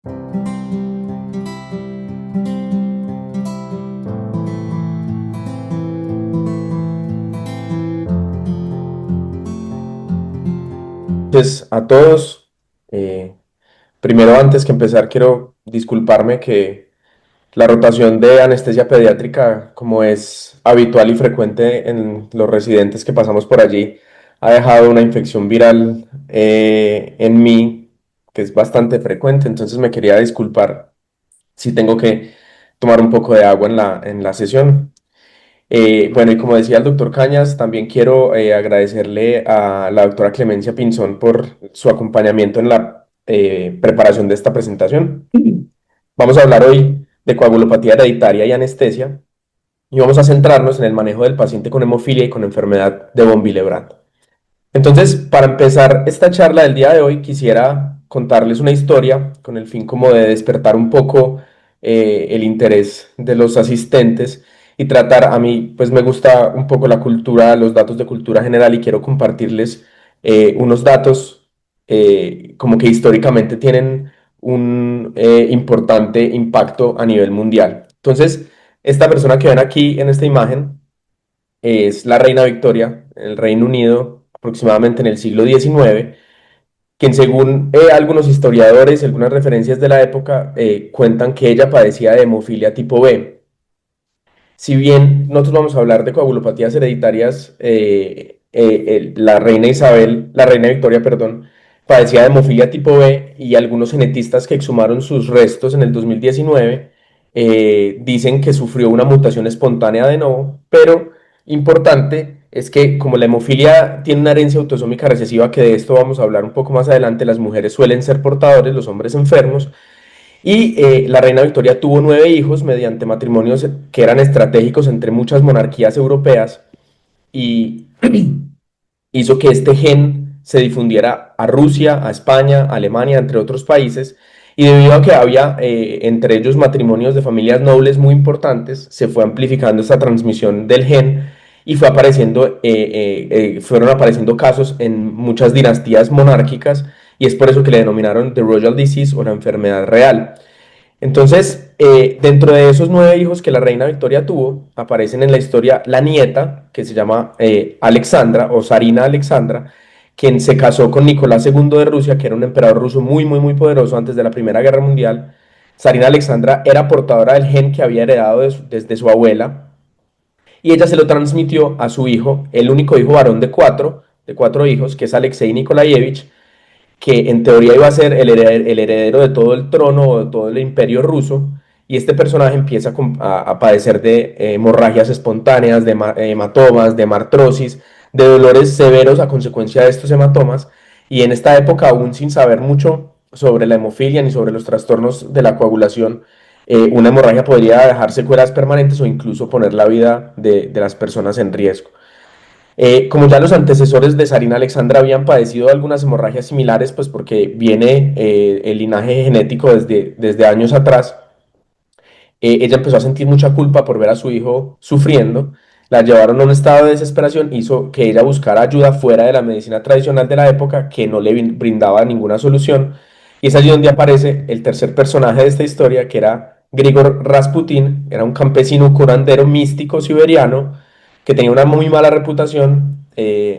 Entonces, a todos, primero antes que empezar quiero disculparme que la rotación de anestesia pediátrica, como es habitual y frecuente en los residentes que pasamos por allí, ha dejado una infección viral en mí, que es bastante frecuente. Entonces me quería disculpar si tengo que tomar un poco de agua en la sesión. Bueno, y como decía el doctor Cañas, también quiero agradecerle a la doctora Clemencia Pinzón por su acompañamiento en la preparación de esta presentación. Vamos a hablar hoy de coagulopatía hereditaria y anestesia y vamos a centrarnos en el manejo del paciente con hemofilia y con enfermedad de von Willebrand. Entonces, para empezar esta charla del día de hoy, quisiera contarles una historia con el fin como de despertar un poco el interés de los asistentes y tratar, a mí pues me gusta un poco la cultura, los datos de cultura general y quiero compartirles unos datos como que históricamente tienen un importante impacto a nivel mundial. Entonces, esta persona que ven aquí en esta imagen es la reina Victoria en el Reino Unido, aproximadamente en el siglo XIX, quien según algunos historiadores y algunas referencias de la época cuentan que ella padecía de hemofilia tipo B. Si bien nosotros vamos a hablar de coagulopatías hereditarias, la reina Victoria, perdón, padecía de hemofilia tipo B y algunos genetistas que exhumaron sus restos en el 2019 dicen que sufrió una mutación espontánea de novo, pero importante es que como la hemofilia tiene una herencia autosómica recesiva, que de esto vamos a hablar un poco más adelante, las mujeres suelen ser portadores, los hombres enfermos, y la reina Victoria tuvo 9 hijos mediante matrimonios que eran estratégicos entre muchas monarquías europeas y hizo que este gen se difundiera a Rusia, a España, a Alemania, entre otros países. Y debido a que había entre ellos matrimonios de familias nobles muy importantes, se fue amplificando esta transmisión del gen y fueron apareciendo casos en muchas dinastías monárquicas y es por eso que le denominaron The Royal Disease o la enfermedad real. Entonces, dentro de esos 9 hijos que la reina Victoria tuvo, aparecen en la historia la nieta, que se llama Alexandra o Zarina Alexandra, quien se casó con Nicolás II de Rusia, que era un emperador ruso muy, muy, muy poderoso antes de la Primera Guerra Mundial. Zarina Alexandra era portadora del gen que había heredado desde su abuela, y ella se lo transmitió a su hijo, el único hijo varón de cuatro hijos, que es Alexei Nikolaevich, que en teoría iba a ser el heredero de todo el trono o de todo el imperio ruso, y este personaje empieza a padecer de hemorragias espontáneas, de hematomas, de hemartrosis, de dolores severos a consecuencia de estos hematomas, y en esta época, aún sin saber mucho sobre la hemofilia ni sobre los trastornos de la coagulación, una hemorragia podría dejar secuelas permanentes o incluso poner la vida de las personas en riesgo. Como ya los antecesores de Sarina Alexandra habían padecido algunas hemorragias similares, pues porque viene el linaje genético desde años atrás, ella empezó a sentir mucha culpa por ver a su hijo sufriendo, la llevaron a un estado de desesperación, hizo que ella buscara ayuda fuera de la medicina tradicional de la época, que no le brindaba ninguna solución, y es allí donde aparece el tercer personaje de esta historia, que era Grigor Rasputin, era un campesino curandero místico siberiano, que tenía una muy mala reputación,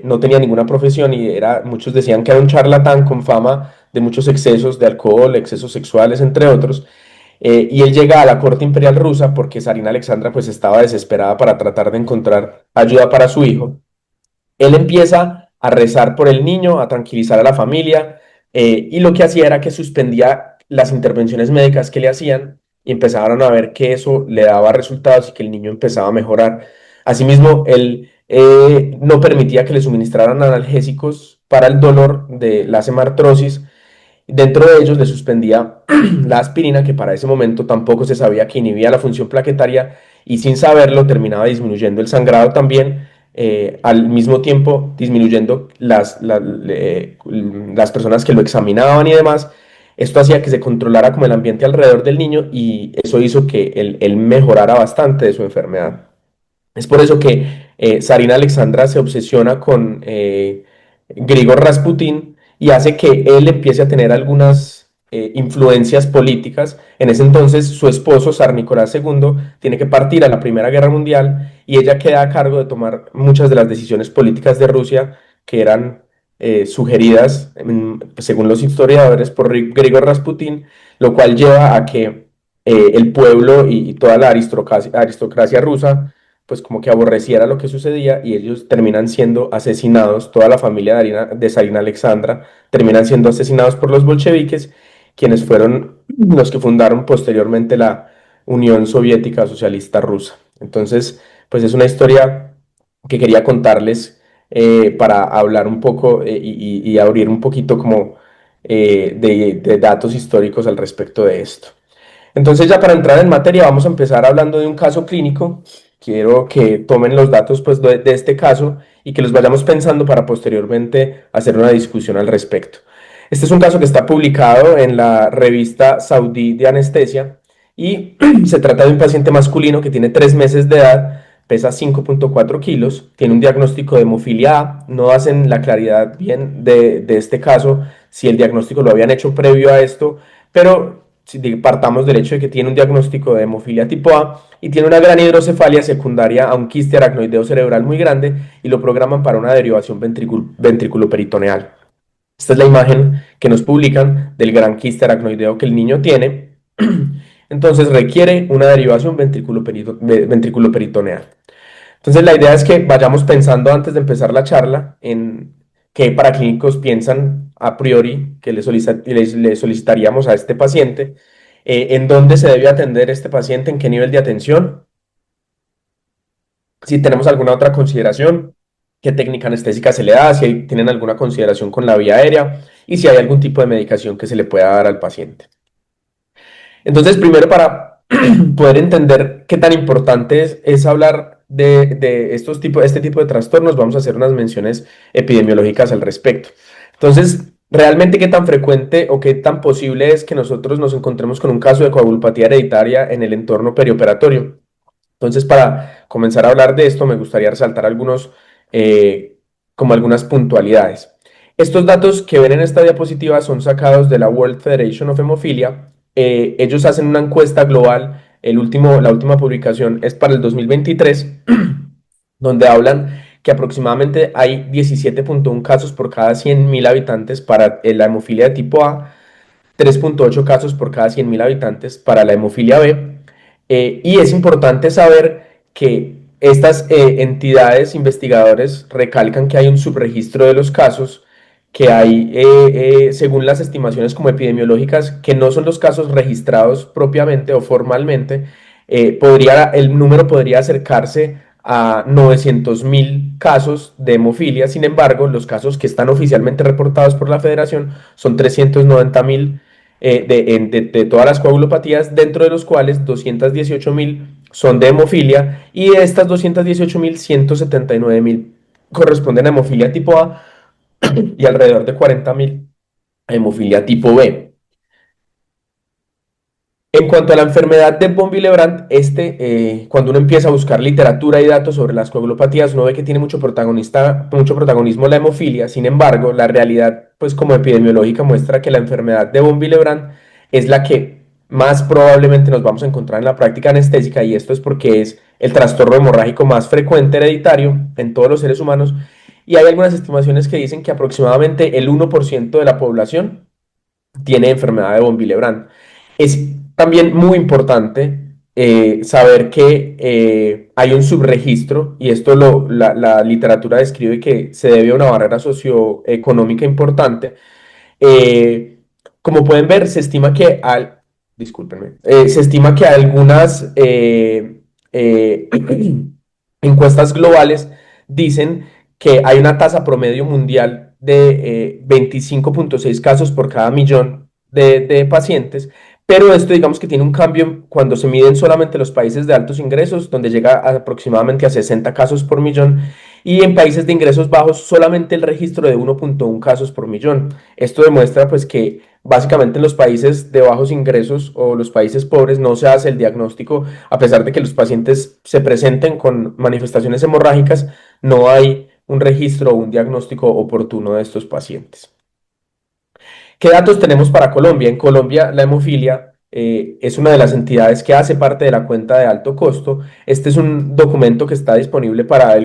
no tenía ninguna profesión y muchos decían que era un charlatán con fama de muchos excesos de alcohol, excesos sexuales, entre otros. Y él llega a la corte imperial rusa porque Zarina Alexandra pues estaba desesperada para tratar de encontrar ayuda para su hijo. Él empieza a rezar por el niño, a tranquilizar a la familia, y lo que hacía era que suspendía las intervenciones médicas que le hacían y empezaron a ver que eso le daba resultados y que el niño empezaba a mejorar. Asimismo, él no permitía que le suministraran analgésicos para el dolor de la hemartrosis. Dentro de ellos le suspendía la aspirina, que para ese momento tampoco se sabía que inhibía la función plaquetaria y sin saberlo terminaba disminuyendo el sangrado también, al mismo tiempo disminuyendo las personas que lo examinaban y demás. Esto hacía que se controlara como el ambiente alrededor del niño y eso hizo que él mejorara bastante de su enfermedad. Es por eso que Zarina Alexandra se obsesiona con Grigor Rasputin y hace que él empiece a tener algunas influencias políticas. En ese entonces, su esposo, Zar Nicolás II, tiene que partir a la Primera Guerra Mundial y ella queda a cargo de tomar muchas de las decisiones políticas de Rusia que eran sugeridas, según los historiadores, por Grigor Rasputín, lo cual lleva a que el pueblo y toda la aristocracia rusa pues como que aborreciera lo que sucedía y ellos terminan siendo asesinados, toda la familia de Zarina Alexandra terminan siendo asesinados por los bolcheviques, quienes fueron los que fundaron posteriormente la Unión Soviética Socialista Rusa. Entonces, pues es una historia que quería contarles para hablar un poco y abrir un poquito como de datos históricos al respecto de esto. Entonces ya para entrar en materia vamos a empezar hablando de un caso clínico. Quiero que tomen los datos pues, de este caso y que los vayamos pensando para posteriormente hacer una discusión al respecto. Este es un caso que está publicado en la revista Saudí de Anestesia y se trata de un paciente masculino que tiene 3 meses de edad, pesa 5.4 kilos, tiene un diagnóstico de hemofilia A, no hacen la claridad bien de este caso, si el diagnóstico lo habían hecho previo a esto, pero si partamos del hecho de que tiene un diagnóstico de hemofilia tipo A y tiene una gran hidrocefalia secundaria a un quiste aracnoideo cerebral muy grande y lo programan para una derivación ventrículo-peritoneal. Esta es la imagen que nos publican del gran quiste aracnoideo que el niño tiene. Entonces requiere una derivación ventrículo-peritoneal. Entonces la idea es que vayamos pensando antes de empezar la charla en qué paraclínicos piensan a priori que le solicitaríamos a este paciente, en dónde se debe atender este paciente, en qué nivel de atención, si tenemos alguna otra consideración, qué técnica anestésica se le da, si tienen alguna consideración con la vía aérea y si hay algún tipo de medicación que se le pueda dar al paciente. Entonces, primero para poder entender qué tan importante es hablar de este tipo de trastornos, vamos a hacer unas menciones epidemiológicas al respecto. Entonces, realmente qué tan frecuente o qué tan posible es que nosotros nos encontremos con un caso de coagulopatía hereditaria en el entorno perioperatorio. Entonces, para comenzar a hablar de esto, me gustaría resaltar eh, como algunas puntualidades. Estos datos que ven en esta diapositiva son sacados de la World Federation of Hemophilia. Ellos hacen una encuesta global. La última publicación es para el 2023, donde hablan que aproximadamente hay 17.1 casos por cada 100.000 habitantes para la hemofilia de tipo A, 3.8 casos por cada 100.000 habitantes para la hemofilia B. Y es importante saber que estas entidades investigadores recalcan que hay un subregistro de los casos, que hay, según las estimaciones como epidemiológicas, que no son los casos registrados propiamente o formalmente, el número podría acercarse a 900.000 casos de hemofilia. Sin embargo, los casos que están oficialmente reportados por la federación son 390.000 de todas las coagulopatías, dentro de los cuales 218.000 son de hemofilia y de estas 218.000, 179.000 corresponden a hemofilia tipo A y alrededor de 40.000 a hemofilia tipo B. En cuanto a la enfermedad de von Willebrand, cuando uno empieza a buscar literatura y datos sobre las coagulopatías, uno ve que tiene mucho protagonismo la hemofilia. Sin embargo, la realidad, pues como epidemiológica, muestra que la enfermedad de von Willebrand es la que más probablemente nos vamos a encontrar en la práctica anestésica, y esto es porque es el trastorno hemorrágico más frecuente hereditario en todos los seres humanos, y hay algunas estimaciones que dicen que aproximadamente el 1% de la población tiene enfermedad de von Willebrand. Es también muy importante saber que hay un subregistro, y esto la literatura describe que se debe a una barrera socioeconómica importante. Eh, Como pueden ver, discúlpenme, se estima que algunas encuestas globales dicen que hay una tasa promedio mundial de 25.6 casos por cada millón de pacientes, pero esto digamos que tiene un cambio cuando se miden solamente los países de altos ingresos, donde llega aproximadamente a 60 casos por millón, y en países de ingresos bajos solamente el registro de 1.1 casos por millón. Esto demuestra pues que básicamente en los países de bajos ingresos o los países pobres no se hace el diagnóstico, a pesar de que los pacientes se presenten con manifestaciones hemorrágicas, no hay un registro o un diagnóstico oportuno de estos pacientes. ¿Qué datos tenemos para Colombia? En Colombia, la hemofilia es una de las entidades que hace parte de la cuenta de alto costo. Este es un documento que está disponible para,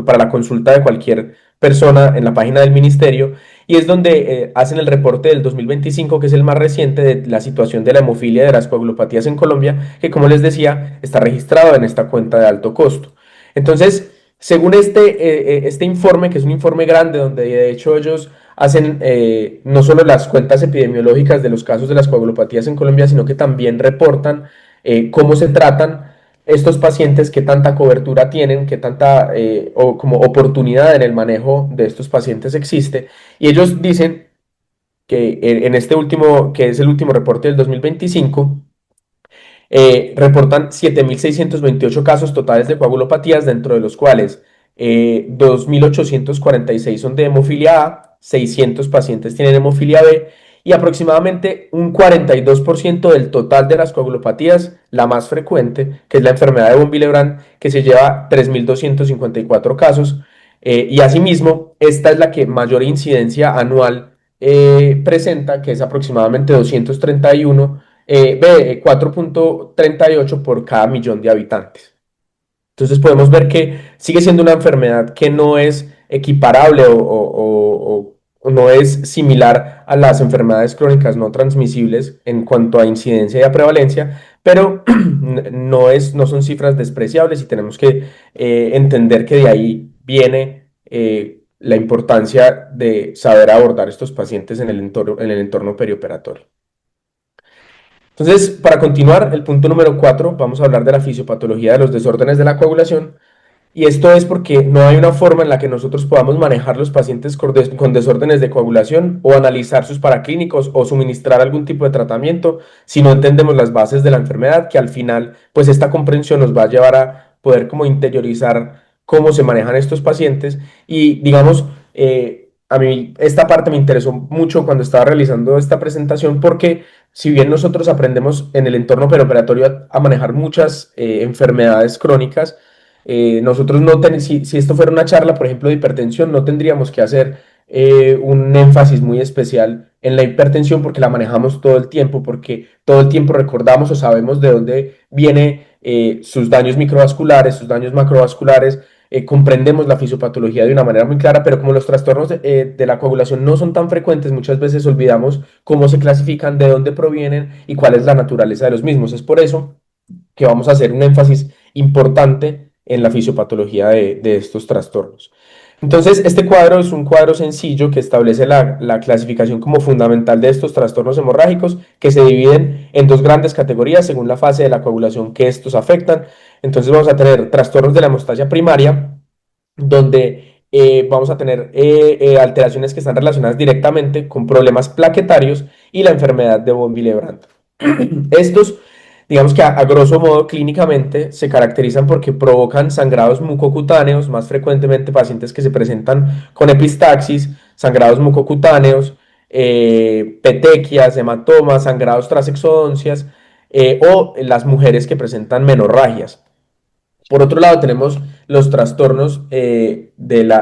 para la consulta de cualquier persona en la página del ministerio y es donde hacen el reporte del 2025, que es el más reciente de la situación de la hemofilia y de las coagulopatías en Colombia, que como les decía, está registrado en esta cuenta de alto costo. Entonces, según este informe, que es un informe grande, donde de hecho ellos hacen no solo las cuentas epidemiológicas de los casos de las coagulopatías en Colombia, sino que también reportan cómo se tratan estos pacientes, qué tanta cobertura tienen, qué tanta o como oportunidad en el manejo de estos pacientes existe. Y ellos dicen que en este último, que es el último reporte del 2025, reportan 7.628 casos totales de coagulopatías, dentro de los cuales 2.846 son de hemofilia A, 600 pacientes tienen hemofilia B y aproximadamente un 42% del total de las coagulopatías, la más frecuente, que es la enfermedad de von Willebrand, que se lleva 3.254 casos. Y asimismo, esta es la que mayor incidencia anual presenta, que es aproximadamente 231 ve 4,38 por cada millón de habitantes. Entonces podemos ver que sigue siendo una enfermedad que no es equiparable o no es similar a las enfermedades crónicas no transmisibles en cuanto a incidencia y a prevalencia, pero no son cifras despreciables y tenemos que entender que de ahí viene la importancia de saber abordar estos pacientes en el entorno perioperatorio. Entonces, para continuar, el punto número 4, vamos a hablar de la fisiopatología de los desórdenes de la coagulación. Y esto es porque no hay una forma en la que nosotros podamos manejar los pacientes con desórdenes de coagulación o analizar sus paraclínicos o suministrar algún tipo de tratamiento si no entendemos las bases de la enfermedad, que al final, pues esta comprensión nos va a llevar a poder como interiorizar cómo se manejan estos pacientes. Y digamos, a mí esta parte me interesó mucho cuando estaba realizando esta presentación porque si bien nosotros aprendemos en el entorno perioperatorio a manejar muchas enfermedades crónicas, nosotros no si esto fuera una charla, por ejemplo, de hipertensión, no tendríamos que hacer un énfasis muy especial en la hipertensión porque la manejamos todo el tiempo, porque todo el tiempo recordamos o sabemos de dónde viene sus daños microvasculares, sus daños macrovasculares, comprendemos la fisiopatología de una manera muy clara, pero como los trastornos de la coagulación no son tan frecuentes, muchas veces olvidamos cómo se clasifican, de dónde provienen y cuál es la naturaleza de los mismos. Es por eso que vamos a hacer un énfasis importante en la fisiopatología de estos trastornos. Entonces, este cuadro es un cuadro sencillo que establece la clasificación como fundamental de estos trastornos hemorrágicos, que se dividen en dos grandes categorías según la fase de la coagulación que estos afectan. Entonces vamos a tener trastornos de la hemostasia primaria, donde vamos a tener alteraciones que están relacionadas directamente con problemas plaquetarios y la enfermedad de von Willebrand. Estos, digamos que a grosso modo clínicamente se caracterizan porque provocan sangrados mucocutáneos, más frecuentemente pacientes que se presentan con epistaxis, sangrados mucocutáneos, petequias, hematomas, sangrados transexodoncias o las mujeres que presentan menorragias. Por otro lado, tenemos los trastornos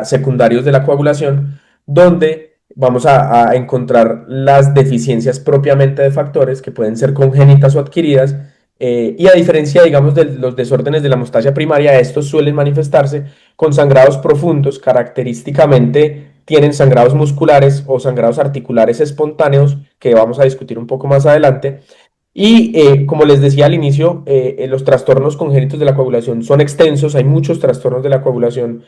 secundarios de la coagulación, donde vamos a encontrar las deficiencias propiamente de factores que pueden ser congénitas o adquiridas, y a diferencia, digamos, de los desórdenes de la hemostasia primaria, estos suelen manifestarse con sangrados profundos, característicamente tienen sangrados musculares o sangrados articulares espontáneos, que vamos a discutir un poco más adelante, y como les decía al inicio, los trastornos congénitos de la coagulación son extensos, hay muchos trastornos de la coagulación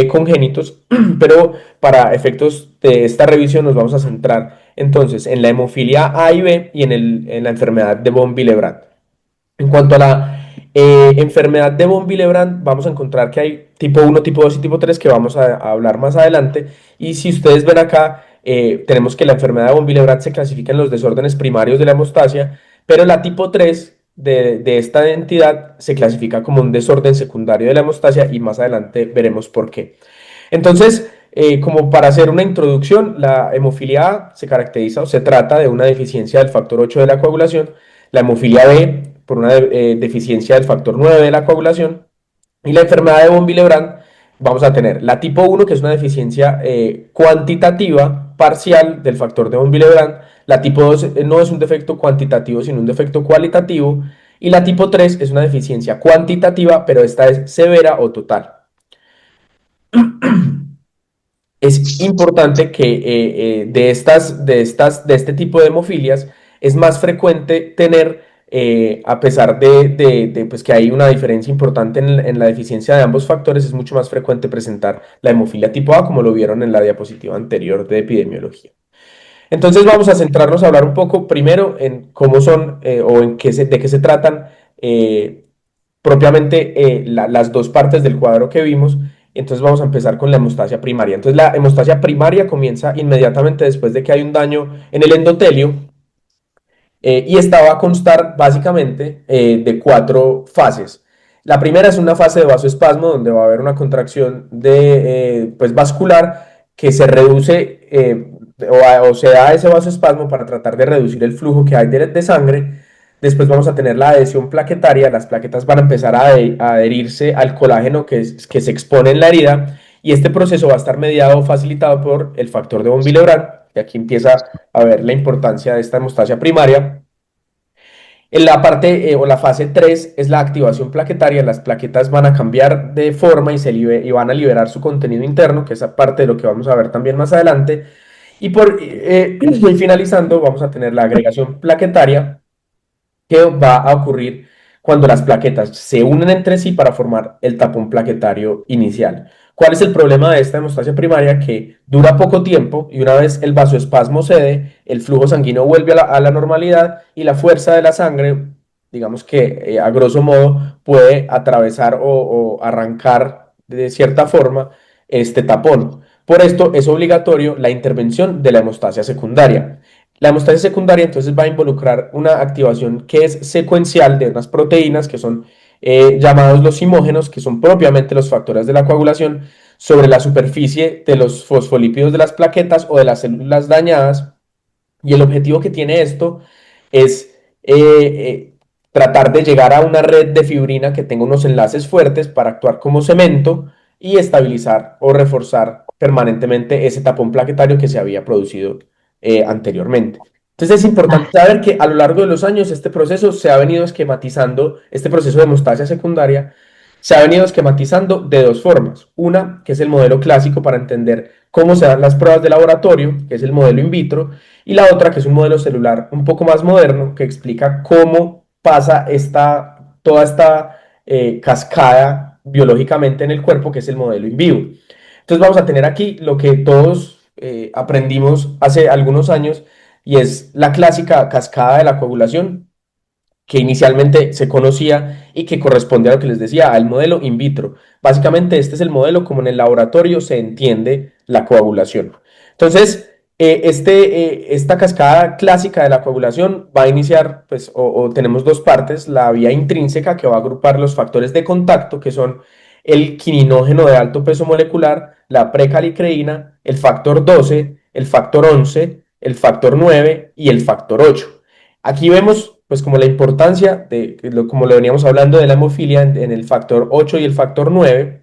congénitos, pero para efectos de esta revisión nos vamos a centrar entonces en la hemofilia A y B y en la enfermedad de von Willebrand. En cuanto a la enfermedad de von Willebrand, vamos a encontrar que hay tipo 1, tipo 2 y tipo 3 que vamos a hablar más adelante. Y si ustedes ven acá, tenemos que la enfermedad de von Willebrand se clasifica en los desórdenes primarios de la hemostasia, pero la tipo 3 de esta entidad se clasifica como un desorden secundario de la hemostasia y más adelante veremos por qué. Entonces, como para hacer una introducción, la hemofilia A se caracteriza o se trata de una deficiencia del factor 8 de la coagulación, la hemofilia B por una deficiencia del factor 9 de la coagulación, y la enfermedad de von Willebrand vamos a tener la tipo 1, que es una deficiencia cuantitativa parcial del factor de von Willebrand. La tipo 2 no es un defecto cuantitativo, sino un defecto cualitativo. Y la tipo 3 es una deficiencia cuantitativa, pero esta es severa o total. Es importante que de este tipo de hemofilias es más frecuente tener, a pesar pues que hay una diferencia importante en la deficiencia de ambos factores, es mucho más frecuente presentar la hemofilia tipo A, como lo vieron en la diapositiva anterior de epidemiología. Entonces vamos a centrarnos a hablar un poco primero en cómo son o de qué se tratan propiamente las dos partes del cuadro que vimos. Entonces vamos a empezar con la hemostasia primaria. Entonces la hemostasia primaria comienza inmediatamente después de que hay un daño en el endotelio y esta va a constar básicamente de cuatro fases. La primera es una fase de vasoespasmo donde va a haber una contracción pues vascular que se reduce o se da ese vasoespasmo para tratar de reducir el flujo que hay de sangre. Después vamos a tener la adhesión plaquetaria, las plaquetas van a empezar a adherirse al colágeno que se expone en la herida y este proceso va a estar mediado o facilitado por el factor de von Willebrand, y aquí empieza a ver la importancia de esta hemostasia primaria. En la parte o la fase 3 es la activación plaquetaria. Las plaquetas van a cambiar de forma y van a liberar su contenido interno, que es parte de lo que vamos a ver también más adelante. Y finalizando, vamos a tener la agregación plaquetaria, que va a ocurrir cuando las plaquetas se unen entre sí para formar el tapón plaquetario inicial. ¿Cuál es el problema de esta hemostasia primaria? Que dura poco tiempo y una vez el vasoespasmo cede, el flujo sanguíneo vuelve a la normalidad y la fuerza de la sangre, digamos que a grosso modo, puede atravesar o arrancar de cierta forma este tapón. Por esto es obligatorio la intervención de la hemostasia secundaria. La hemostasia secundaria entonces va a involucrar una activación que es secuencial de unas proteínas que son llamados los simógenos, que son propiamente los factores de la coagulación, sobre la superficie de los fosfolípidos de las plaquetas o de las células dañadas. Y el objetivo que tiene esto es tratar de llegar a una red de fibrina que tenga unos enlaces fuertes para actuar como cemento y estabilizar o reforzar permanentemente ese tapón plaquetario que se había producido anteriormente. Entonces es importante saber que a lo largo de los años este proceso se ha venido esquematizando, este proceso de hemostasia secundaria se ha venido esquematizando de dos formas. Una, que es el modelo clásico para entender cómo se dan las pruebas de laboratorio, que es el modelo in vitro, y la otra, que es un modelo celular un poco más moderno, que explica cómo pasa toda esta cascada biológicamente en el cuerpo, que es el modelo in vivo. Entonces vamos a tener aquí lo que todos aprendimos hace algunos años, y es la clásica cascada de la coagulación, que inicialmente se conocía y que corresponde a lo que les decía, al modelo in vitro. Básicamente este es el modelo como en el laboratorio se entiende la coagulación. Entonces, esta cascada clásica de la coagulación va a iniciar, pues, o tenemos dos partes, la vía intrínseca que va a agrupar los factores de contacto, que son el quininógeno de alto peso molecular, la precalicreína, el factor 12, el factor 11, el factor 9 y el factor 8. Aquí vemos pues como la importancia como lo veníamos hablando de la hemofilia en el factor 8 y el factor 9.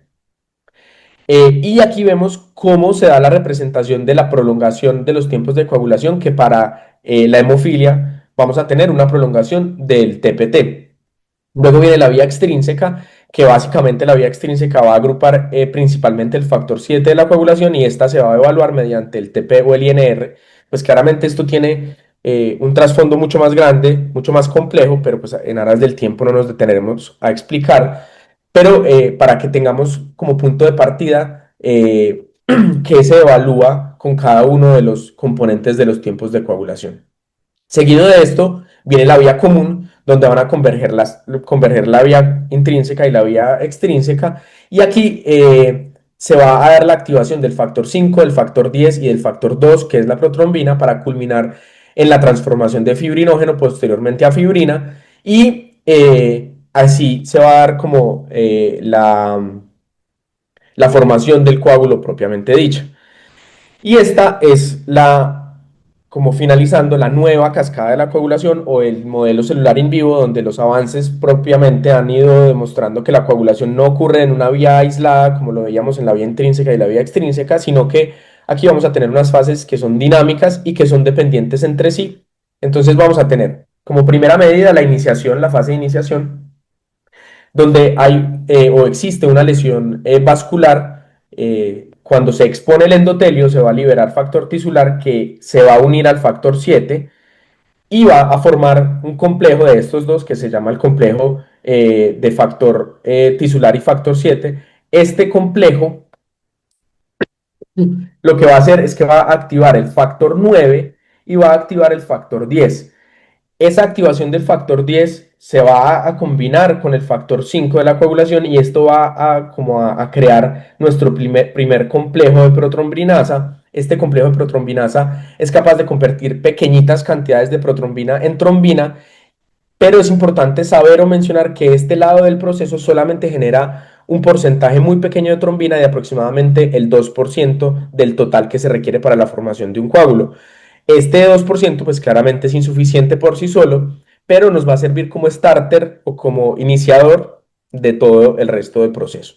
Y aquí vemos cómo se da la representación de la prolongación de los tiempos de coagulación, que para la hemofilia vamos a tener una prolongación del TPT. Luego viene la vía extrínseca, que básicamente la vía extrínseca va a agrupar principalmente el factor 7 de la coagulación y esta se va a evaluar mediante el TP o el INR. Pues claramente esto tiene un trasfondo mucho más grande, mucho más complejo, pero pues en aras del tiempo no nos deteneremos a explicar. Pero para que tengamos como punto de partida qué se evalúa con cada uno de los componentes de los tiempos de coagulación. Seguido de esto viene la vía común, donde van a converger la vía intrínseca y la vía extrínseca, y aquí se va a dar la activación del factor 5, del factor 10 y del factor 2, que es la protrombina, para culminar en la transformación de fibrinógeno posteriormente a fibrina, y así se va a dar como la formación del coágulo propiamente dicha. Y esta es como finalizando, la nueva cascada de la coagulación o el modelo celular in vivo, donde los avances propiamente han ido demostrando que la coagulación no ocurre en una vía aislada, como lo veíamos en la vía intrínseca y la vía extrínseca, sino que aquí vamos a tener unas fases que son dinámicas y que son dependientes entre sí. Entonces vamos a tener como primera medida la iniciación, la fase de iniciación, donde hay o existe una lesión vascular. Cuando se expone el endotelio se va a liberar factor tisular que se va a unir al factor 7 y va a formar un complejo de estos dos que se llama el complejo de factor tisular y factor 7. Este complejo lo que va a hacer es que va a activar el factor 9 y va a activar el factor 10. Esa activación del factor 10 se va a combinar con el factor 5 de la coagulación y esto va a crear nuestro primer complejo de protrombinasa. Este complejo de protrombinasa es capaz de convertir pequeñitas cantidades de protrombina en trombina, pero es importante saber o mencionar que este lado del proceso solamente genera un porcentaje muy pequeño de trombina de aproximadamente el 2% del total que se requiere para la formación de un coágulo. Este 2% pues claramente es insuficiente por sí solo, pero nos va a servir como starter o como iniciador de todo el resto del proceso.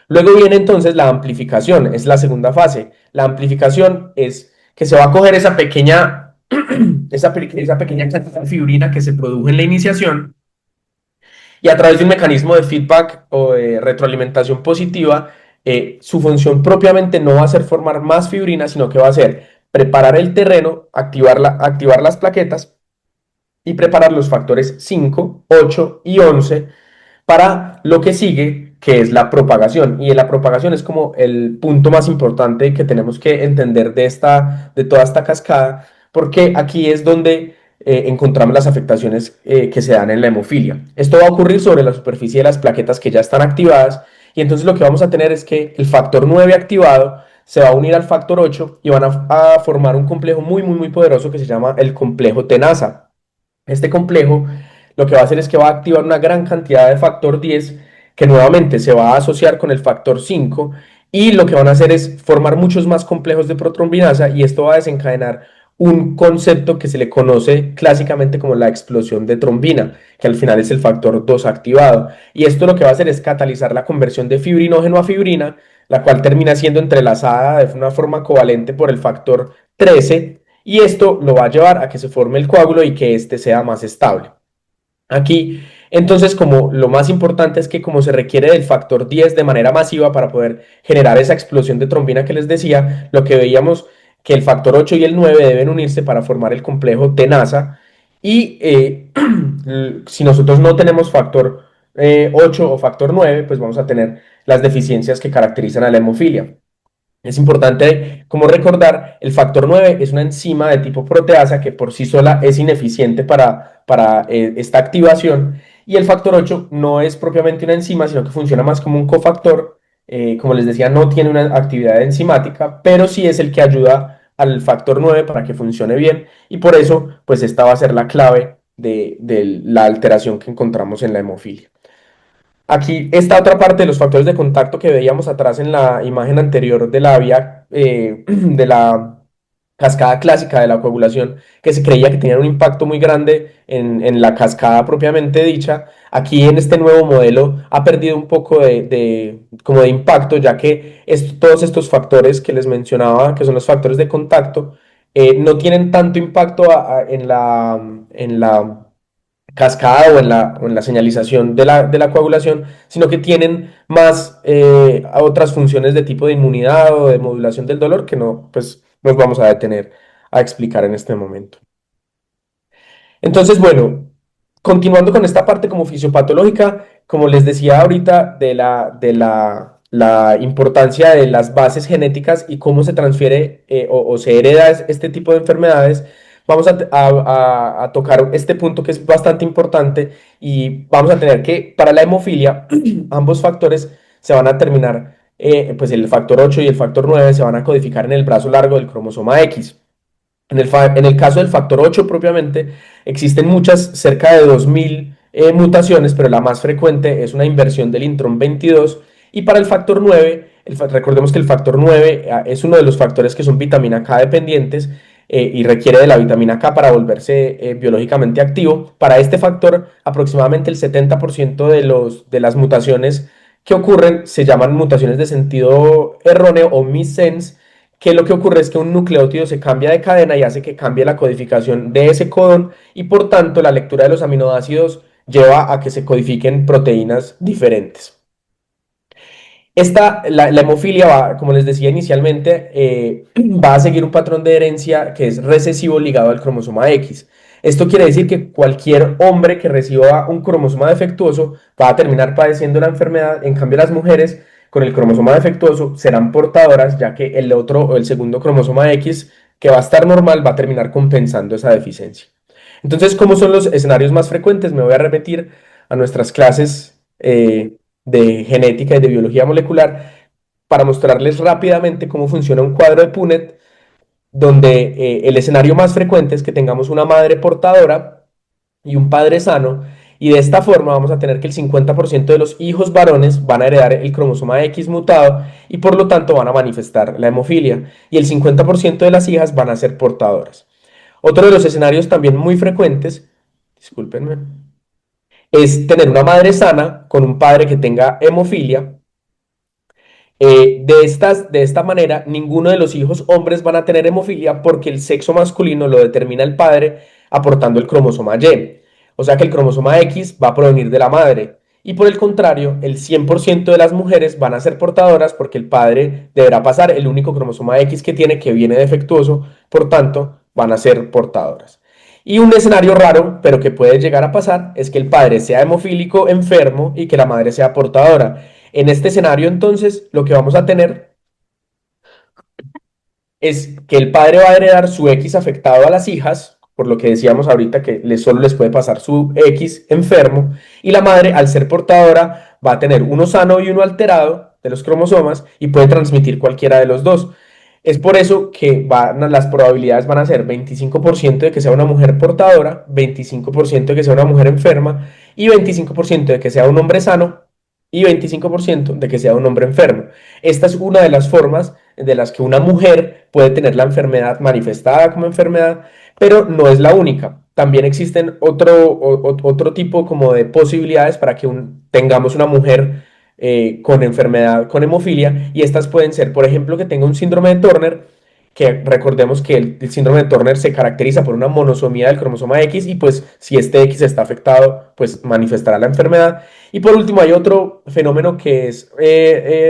Luego viene entonces la amplificación, es la segunda fase. La amplificación es que se va a coger esa pequeña, esa pequeña cantidad de fibrina que se produjo en la iniciación y a través de un mecanismo de feedback o de retroalimentación positiva, su función propiamente no va a ser formar más fibrina, sino que va a ser preparar el terreno, activar las plaquetas y preparar los factores 5, 8 y 11 para lo que sigue, que es la propagación. Y la propagación es como el punto más importante que tenemos que entender de toda esta cascada, porque aquí es donde encontramos las afectaciones que se dan en la hemofilia. Esto va a ocurrir sobre la superficie de las plaquetas que ya están activadas, y entonces lo que vamos a tener es que el factor 9 activado se va a unir al factor 8 y van a formar un complejo muy poderoso que se llama el complejo tenasa. Este complejo lo que va a hacer es que va a activar una gran cantidad de factor 10 que nuevamente se va a asociar con el factor 5 y lo que van a hacer es formar muchos más complejos de protrombinasa y esto va a desencadenar un concepto que se le conoce clásicamente como la explosión de trombina, que al final es el factor 2 activado. Y esto lo que va a hacer es catalizar la conversión de fibrinógeno a fibrina, la cual termina siendo entrelazada de una forma covalente por el factor 13 y esto lo va a llevar a que se forme el coágulo y que éste sea más estable. Aquí, entonces, como lo más importante es que como se requiere del factor 10 de manera masiva para poder generar esa explosión de trombina que les decía, lo que veíamos que el factor 8 y el 9 deben unirse para formar el complejo tenasa y si nosotros no tenemos factor 8 o factor 9, pues vamos a tener las deficiencias que caracterizan a la hemofilia. Es importante como recordar, el factor 9 es una enzima de tipo proteasa que por sí sola es ineficiente para esta activación y el factor 8 no es propiamente una enzima, sino que funciona más como un cofactor. Como les decía, no tiene una actividad enzimática, pero sí es el que ayuda al factor 9 para que funcione bien y por eso pues esta va a ser la clave de la alteración que encontramos en la hemofilia. Aquí está otra parte de los factores de contacto que veíamos atrás en la imagen anterior de la vía de la cascada clásica de la coagulación, que se creía que tenían un impacto muy grande en la cascada propiamente dicha. Aquí en este nuevo modelo ha perdido un poco como de impacto, ya que todos estos factores que les mencionaba, que son los factores de contacto, no tienen tanto impacto en la cascada o en la señalización de la coagulación, sino que tienen más otras funciones de tipo de inmunidad o de modulación del dolor que no, pues nos vamos a detener a explicar en este momento. Entonces, bueno, continuando con esta parte como fisiopatológica, como les decía ahorita, la importancia de las bases genéticas y cómo se transfiere o se hereda este tipo de enfermedades, vamos a tocar este punto que es bastante importante y vamos a tener que para la hemofilia, ambos factores se van a terminar, pues el factor 8 y el factor 9 se van a codificar en el brazo largo del cromosoma X. En el caso del factor 8 propiamente, existen muchas, cerca de 2000 mutaciones, pero la más frecuente es una inversión del intrón 22. Y para el factor 9, recordemos que el factor 9 es uno de los factores que son vitamina K dependientes y requiere de la vitamina K para volverse biológicamente activo. Para este factor, aproximadamente el 70% de las mutaciones que ocurren se llaman mutaciones de sentido erróneo o missense, que lo que ocurre es que un nucleótido se cambia de cadena y hace que cambie la codificación de ese codón y por tanto la lectura de los aminoácidos lleva a que se codifiquen proteínas diferentes. La hemofilia va, como les decía inicialmente, va a seguir un patrón de herencia que es recesivo ligado al cromosoma X. Esto quiere decir que cualquier hombre que reciba un cromosoma defectuoso va a terminar padeciendo la enfermedad. En cambio, las mujeres con el cromosoma defectuoso serán portadoras, ya que el otro o el segundo cromosoma X, que va a estar normal, va a terminar compensando esa deficiencia. Entonces, ¿cómo son los escenarios más frecuentes? Me voy a repetir a nuestras clases de genética y de biología molecular para mostrarles rápidamente cómo funciona un cuadro de Punnett, donde el escenario más frecuente es que tengamos una madre portadora y un padre sano, y de esta forma vamos a tener que el 50% de los hijos varones van a heredar el cromosoma X mutado y por lo tanto van a manifestar la hemofilia, y el 50% de las hijas van a ser portadoras. Otro de los escenarios también muy frecuentes, discúlpenme, es tener una madre sana con un padre que tenga hemofilia. De esta manera, ninguno de los hijos hombres van a tener hemofilia porque el sexo masculino lo determina el padre aportando el cromosoma Y. O sea que el cromosoma X va a provenir de la madre. Y por el contrario, el 100% de las mujeres van a ser portadoras porque el padre deberá pasar el único cromosoma X que tiene que viene defectuoso, por tanto, van a ser portadoras. Y un escenario raro, pero que puede llegar a pasar, es que el padre sea hemofílico enfermo y que la madre sea portadora. En este escenario, entonces, lo que vamos a tener es que el padre va a heredar su X afectado a las hijas, por lo que decíamos ahorita que solo les puede pasar su X enfermo, y la madre, al ser portadora, va a tener uno sano y uno alterado de los cromosomas y puede transmitir cualquiera de los dos. Es por eso que las probabilidades van a ser 25% de que sea una mujer portadora, 25% de que sea una mujer enferma y 25% de que sea un hombre sano y 25% de que sea un hombre enfermo. Esta es una de las formas de las que una mujer puede tener la enfermedad manifestada como enfermedad, pero no es la única. También existen otro tipo como de posibilidades para que tengamos una mujer con enfermedad, con hemofilia, y estas pueden ser, por ejemplo, que tenga un síndrome de Turner, que recordemos que el síndrome de Turner se caracteriza por una monosomía del cromosoma X y pues si este X está afectado, pues manifestará la enfermedad. Y por último hay otro fenómeno que es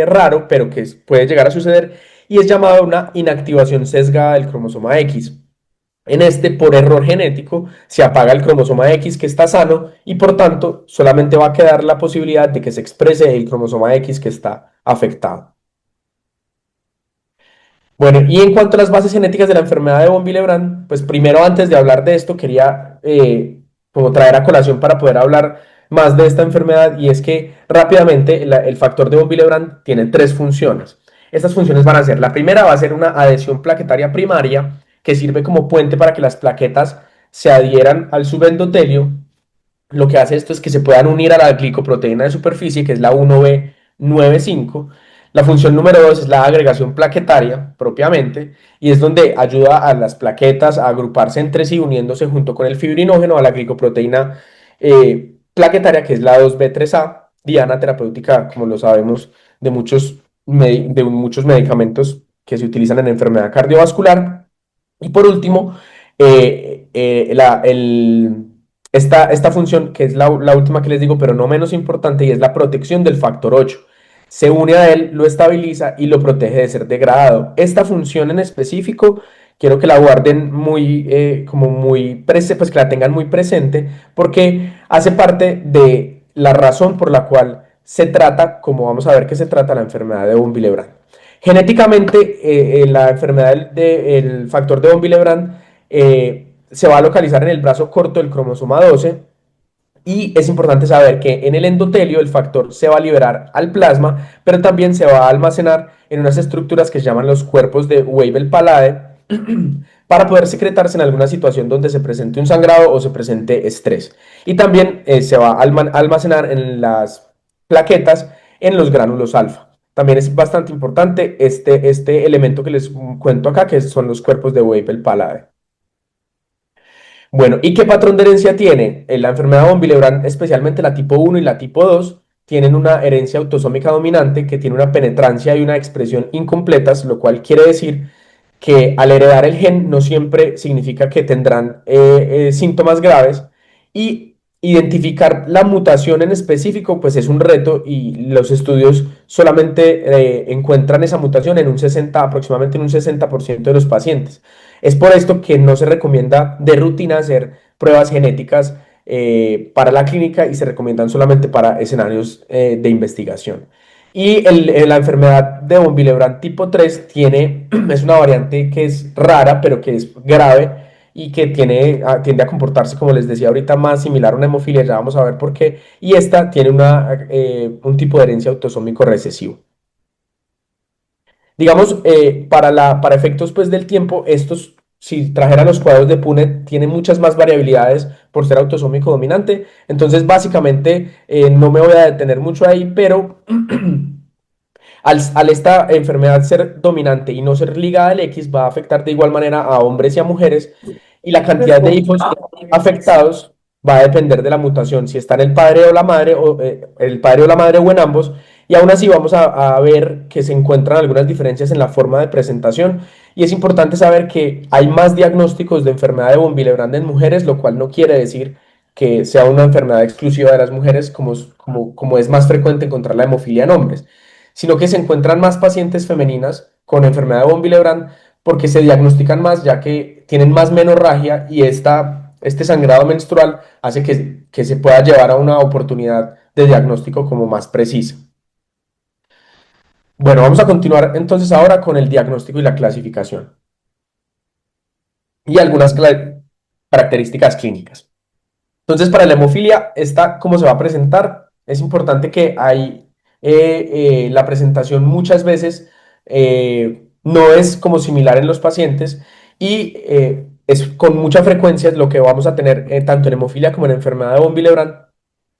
raro, pero que puede llegar a suceder y es llamado una inactivación sesgada del cromosoma X. En este, por error genético, se apaga el cromosoma X que está sano y por tanto solamente va a quedar la posibilidad de que se exprese el cromosoma X que está afectado. Bueno, y en cuanto a las bases genéticas de la enfermedad de von Willebrand, pues primero antes de hablar de esto quería como traer a colación para poder hablar más de esta enfermedad y es que rápidamente el factor de von Willebrand tiene tres funciones. Estas funciones van a ser, la primera va a ser una adhesión plaquetaria primaria que sirve como puente para que las plaquetas se adhieran al subendotelio. Lo que hace esto es que se puedan unir a la glicoproteína de superficie, que es la 1B95. La función número 2 es la agregación plaquetaria propiamente, y es donde ayuda a las plaquetas a agruparse entre sí, uniéndose junto con el fibrinógeno a la glicoproteína plaquetaria, que es la 2B3A, diana terapéutica, como lo sabemos, de muchos medicamentos que se utilizan en enfermedad cardiovascular. Y por último, eh, eh, la, el, esta función, que es la última que les digo, pero no menos importante, y es la protección del factor 8. Se une a él, lo estabiliza y lo protege de ser degradado. Esta función en específico, quiero que la guarden pues que la tengan muy presente, porque hace parte de la razón por la cual se trata, como vamos a ver que se trata la enfermedad de von Willebrand. Genéticamente, la enfermedad del factor de von Willebrand se va a localizar en el brazo corto del cromosoma 12 y es importante saber que en el endotelio el factor se va a liberar al plasma, pero también se va a almacenar en unas estructuras que se llaman los cuerpos de Weibel-Palade para poder secretarse en alguna situación donde se presente un sangrado o se presente estrés. Y también se va a almacenar en las plaquetas en los gránulos alfa. También es bastante importante este elemento que les cuento acá, que son los cuerpos de Weibel-Palade. Bueno, ¿y qué patrón de herencia tiene? La enfermedad de von Willebrand, especialmente la tipo 1 y la tipo 2, tienen una herencia autosómica dominante que tiene una penetrancia y una expresión incompletas, lo cual quiere decir que al heredar el gen no siempre significa que tendrán síntomas graves y identificar la mutación en específico pues es un reto y los estudios solamente encuentran esa mutación en un 60, aproximadamente en un 60% de los pacientes. Es por esto que no se recomienda de rutina hacer pruebas genéticas para la clínica y se recomiendan solamente para escenarios de investigación. Y la enfermedad de von Willebrand tipo 3 tiene, es una variante que es rara, pero que es grave y que tiende a comportarse, como les decía ahorita, más similar a una hemofilia, ya vamos a ver por qué. Y esta tiene un tipo de herencia autosómico recesivo. Digamos, para efectos pues, del tiempo, estos, si trajeran los cuadros de Punnett, tienen muchas más variabilidades por ser autosómico dominante. Entonces, básicamente, no me voy a detener mucho ahí, pero al esta enfermedad ser dominante y no ser ligada al X, va a afectar de igual manera a hombres y a mujeres, y la cantidad de hijos afectados va a depender de la mutación, si está en el padre o la madre, o el padre o la madre o en ambos, y aún así vamos a ver que se encuentran algunas diferencias en la forma de presentación, y es importante saber que hay más diagnósticos de enfermedad de von Willebrand en mujeres, lo cual no quiere decir que sea una enfermedad exclusiva de las mujeres, como es más frecuente encontrar la hemofilia en hombres, sino que se encuentran más pacientes femeninas con enfermedad de von Willebrand porque se diagnostican más ya que tienen más menorragia y este sangrado menstrual hace que se pueda llevar a una oportunidad de diagnóstico como más precisa. Bueno, vamos a continuar entonces ahora con el diagnóstico y la clasificación y algunas características clínicas. Entonces, para la hemofilia, esta, ¿cómo se va a presentar? Es importante que la presentación muchas veces no es como similar en los pacientes y es con mucha frecuencia lo que vamos a tener tanto en hemofilia como en enfermedad de von Willebrand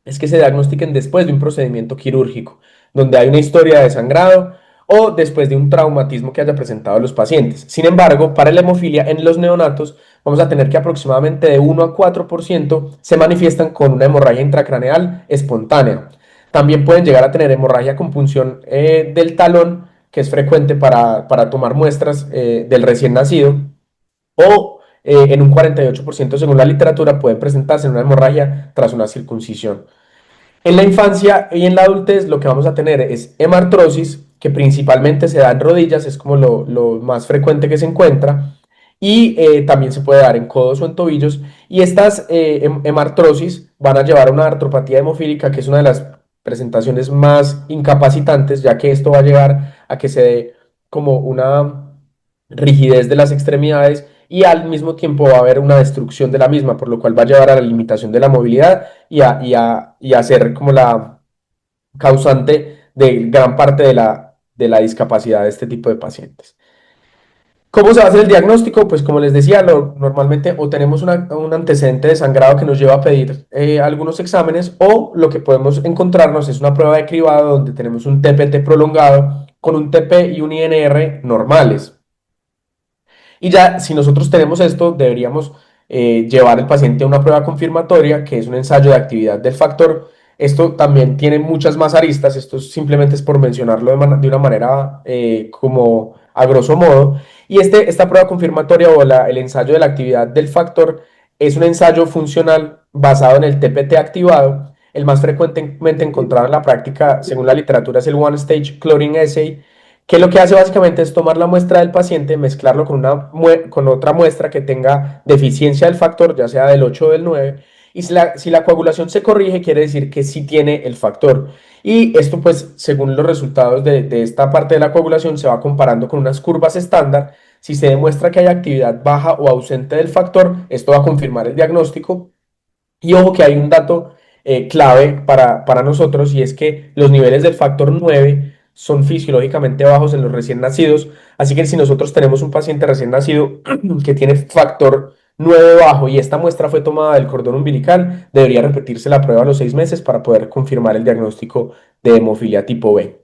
es que se diagnostiquen después de un procedimiento quirúrgico, donde hay una historia de sangrado o después de un traumatismo que haya presentado los pacientes. Sin embargo, para la hemofilia en los neonatos vamos a tener que aproximadamente de 1 a 4% se manifiestan con una hemorragia intracraneal espontánea. También pueden llegar a tener hemorragia con punción del talón, que es frecuente para tomar muestras del recién nacido, o en un 48% según la literatura pueden presentarse en una hemorragia tras una circuncisión. En la infancia y en la adultez lo que vamos a tener es hemartrosis, que principalmente se da en rodillas, es como lo más frecuente que se encuentra, y también se puede dar en codos o en tobillos, y estas hemartrosis van a llevar a una artropatía hemofílica, que es una de las presentaciones más incapacitantes, ya que esto va a llegar a que se dé como una rigidez de las extremidades y al mismo tiempo va a haber una destrucción de la misma, por lo cual va a llevar a la limitación de la movilidad y a ser como la causante de gran parte de la discapacidad de este tipo de pacientes. ¿Cómo se va a hacer el diagnóstico? Pues como les decía, normalmente o tenemos un antecedente de sangrado que nos lleva a pedir algunos exámenes o lo que podemos encontrarnos es una prueba de cribado donde tenemos un TPT prolongado con un TP y un INR normales. Y ya, si nosotros tenemos esto, deberíamos llevar al paciente a una prueba confirmatoria, que es un ensayo de actividad del factor. Esto también tiene muchas más aristas, esto simplemente es por mencionarlo de una manera como a grosso modo. Y esta prueba confirmatoria o el ensayo de la actividad del factor es un ensayo funcional basado en el TPT activado. El más frecuentemente encontrado en la práctica, según la literatura, es el One Stage Clotting Assay, que lo que hace básicamente es tomar la muestra del paciente, mezclarlo con otra muestra que tenga deficiencia del factor, ya sea del 8 o del 9, y si la coagulación se corrige, quiere decir que sí tiene el factor. Y esto, pues, según los resultados de esta parte de la coagulación, se va comparando con unas curvas estándar. Si se demuestra que hay actividad baja o ausente del factor, esto va a confirmar el diagnóstico. Y ojo que hay un dato clave para nosotros y es que los niveles del factor 9 son fisiológicamente bajos en los recién nacidos, así que si nosotros tenemos un paciente recién nacido que tiene factor 9 bajo y esta muestra fue tomada del cordón umbilical, debería repetirse la prueba a los 6 meses para poder confirmar el diagnóstico de hemofilia tipo B.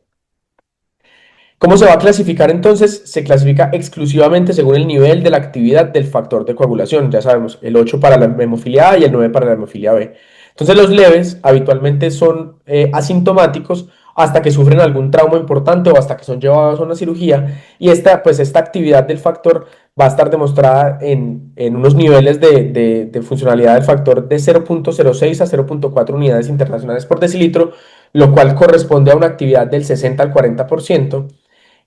¿Cómo se va a clasificar entonces? Se clasifica exclusivamente según el nivel de la actividad del factor de coagulación. Ya sabemos, el 8 para la hemofilia A y el 9 para la hemofilia B. Entonces los leves habitualmente son asintomáticos hasta que sufren algún trauma importante o hasta que son llevados a una cirugía. Y esta actividad del factor va a estar demostrada en unos niveles de funcionalidad del factor de 0,06 a 0,4 unidades internacionales por decilitro, lo cual corresponde a una actividad del 60 al 40%.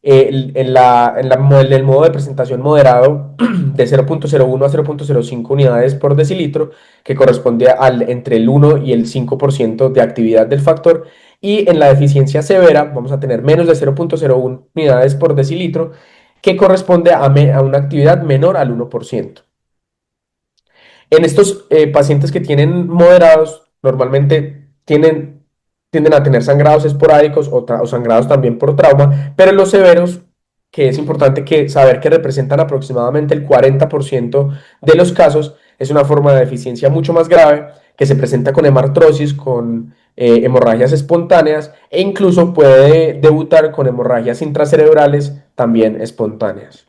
En el modo de presentación moderado de 0,01 a 0,05 unidades por decilitro, que corresponde entre el 1 y el 5% de actividad del factor. Y en la deficiencia severa vamos a tener menos de 0,01 unidades por decilitro, que corresponde a una actividad menor al 1%. En estos pacientes que tienen moderados, normalmente tienden a tener sangrados esporádicos o sangrados también por trauma, pero en los severos, que es importante saber que representan aproximadamente el 40% de los casos, es una forma de deficiencia mucho más grave que se presenta con hemartrosis, con hemorragias espontáneas e incluso puede debutar con hemorragias intracerebrales también espontáneas.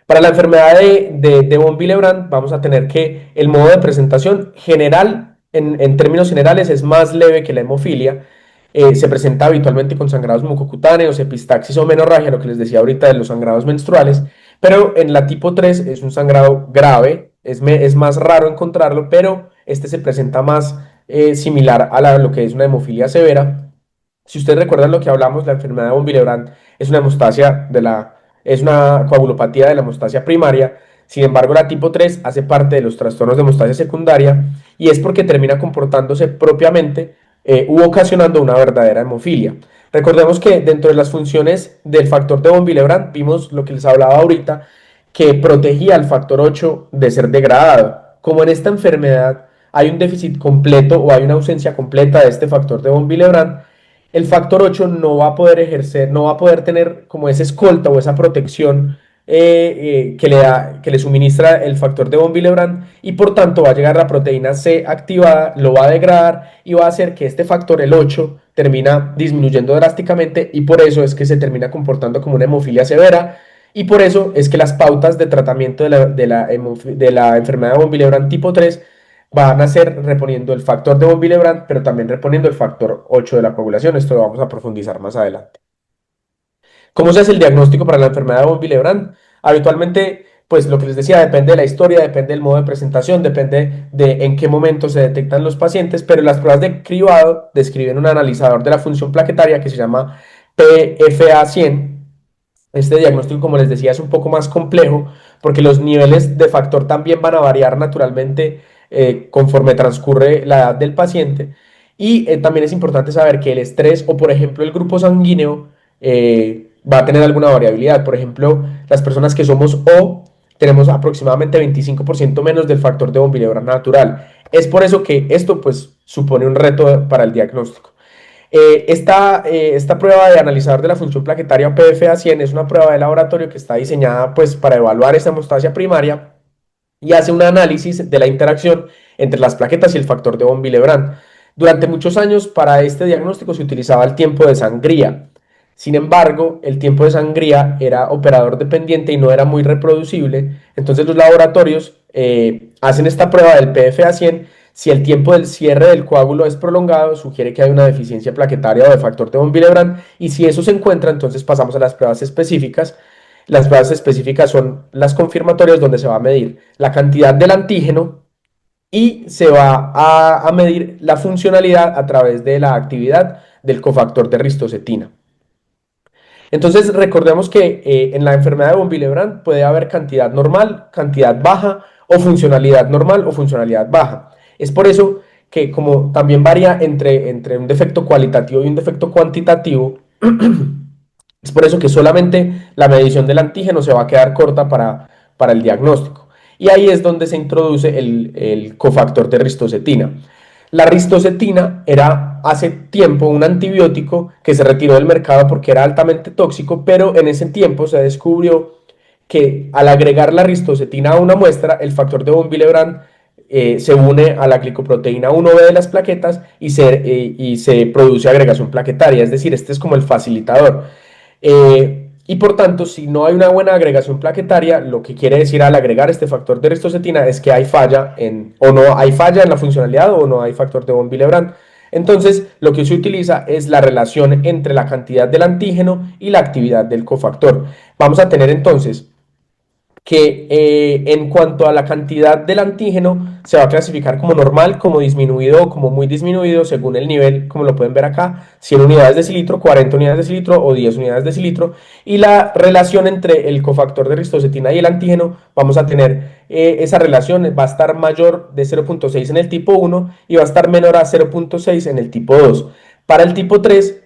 Para la enfermedad de von Willebrand vamos a tener que el modo de presentación general, en términos generales, es más leve que la hemofilia. Se presenta habitualmente con sangrados mucocutáneos, epistaxis o menorragia, lo que les decía ahorita de los sangrados menstruales, pero en la tipo 3 es un sangrado grave, es más raro encontrarlo, pero este se presenta más similar a lo que es una hemofilia severa. Si ustedes recuerdan lo que hablamos, la enfermedad de von Willebrand es una es una coagulopatía de la hemostasia primaria. Sin embargo, la tipo 3 hace parte de los trastornos de hemostasia secundaria y es porque termina comportándose propiamente u ocasionando una verdadera hemofilia. Recordemos que dentro de las funciones del factor de von Willebrand vimos lo que les hablaba ahorita, que protegía al factor 8 de ser degradado. Como en esta enfermedad hay un déficit completo o hay una ausencia completa de este factor de von Willebrand, el factor 8 no va a poder ejercer, no va a poder tener como esa escolta o esa protección que le suministra el factor de von Willebrand y por tanto va a llegar la proteína C activada, lo va a degradar y va a hacer que este factor, el 8, termina disminuyendo drásticamente y por eso es que se termina comportando como una hemofilia severa y por eso es que las pautas de tratamiento de la enfermedad de von Willebrand tipo 3 van a ser reponiendo el factor de von Willebrand, pero también reponiendo el factor 8 de la coagulación. Esto lo vamos a profundizar más adelante. ¿Cómo se hace el diagnóstico para la enfermedad de von Willebrand? Habitualmente, pues lo que les decía, depende de la historia, depende del modo de presentación, depende de en qué momento se detectan los pacientes, pero las pruebas de cribado describen un analizador de la función plaquetaria que se llama PFA100. Este diagnóstico, como les decía, es un poco más complejo porque los niveles de factor también van a variar naturalmente conforme transcurre la edad del paciente. Y también es importante saber que el estrés o, por ejemplo, el grupo sanguíneo va a tener alguna variabilidad. Por ejemplo, las personas que somos O tenemos aproximadamente 25% menos del factor de von Willebrand natural. Es por eso que esto pues supone un reto para el diagnóstico. Esta prueba de analizador de la función plaquetaria o PFA100 es una prueba de laboratorio que está diseñada pues, para evaluar esta hemostasia primaria y hace un análisis de la interacción entre las plaquetas y el factor de von Willebrand. Durante muchos años para este diagnóstico se utilizaba el tiempo de sangría. Sin embargo, el tiempo de sangría era operador dependiente y no era muy reproducible. Entonces los laboratorios hacen esta prueba del PFA100. Si el tiempo del cierre del coágulo es prolongado, sugiere que hay una deficiencia plaquetaria o de factor de von Willebrand. Y si eso se encuentra, entonces pasamos a las pruebas específicas. Las pruebas específicas son las confirmatorias donde se va a medir la cantidad del antígeno y se va a medir la funcionalidad a través de la actividad del cofactor de ristocetina. Entonces recordemos que en la enfermedad de von Willebrand puede haber cantidad normal, cantidad baja o funcionalidad normal o funcionalidad baja. Es por eso que como también varía entre un defecto cualitativo y un defecto cuantitativo, es por eso que solamente la medición del antígeno se va a quedar corta para el diagnóstico. Y ahí es donde se introduce el cofactor de ristocetina. La ristocetina era hace tiempo un antibiótico que se retiró del mercado porque era altamente tóxico, pero en ese tiempo se descubrió que al agregar la ristocetina a una muestra, el factor de von Willebrand se une a la glicoproteína 1B de las plaquetas y se produce agregación plaquetaria, es decir, este es como el facilitador. Y por tanto, si no hay una buena agregación plaquetaria, lo que quiere decir al agregar este factor de ristocetina es que hay falla o no hay falla en la funcionalidad o no hay factor de von Willebrand. Entonces, lo que se utiliza es la relación entre la cantidad del antígeno y la actividad del cofactor. Vamos a tener entonces que en cuanto a la cantidad del antígeno se va a clasificar como normal, como disminuido o como muy disminuido según el nivel, como lo pueden ver acá, 100 unidades de cilitro, 40 unidades de cilitro o 10 unidades de cilitro. Y la relación entre el cofactor de ristocetina y el antígeno, vamos a tener esa relación, va a estar mayor de 0.6 en el tipo 1 y va a estar menor a 0.6 en el tipo 2. Para el tipo 3,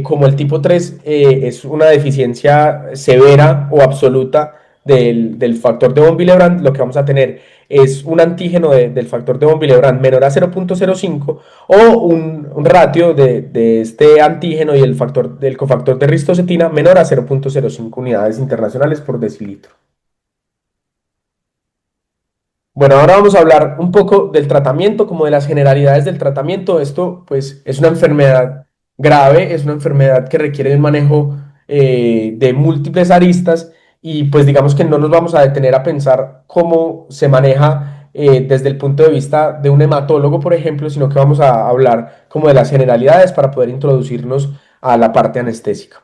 como el tipo 3 es una deficiencia severa o absoluta del factor de von Willebrand, lo que vamos a tener es un antígeno del factor de von Willebrand menor a 0.05 o un ratio de este antígeno y el factor del cofactor de ristocetina menor a 0.05 unidades internacionales por decilitro. Bueno, ahora vamos a hablar un poco del tratamiento, como de las generalidades del tratamiento. Esto, pues, es una enfermedad grave, es una enfermedad que requiere un manejo de múltiples aristas y, pues, digamos que no nos vamos a detener a pensar cómo se maneja desde el punto de vista de un hematólogo, por ejemplo, sino que vamos a hablar como de las generalidades para poder introducirnos a la parte anestésica.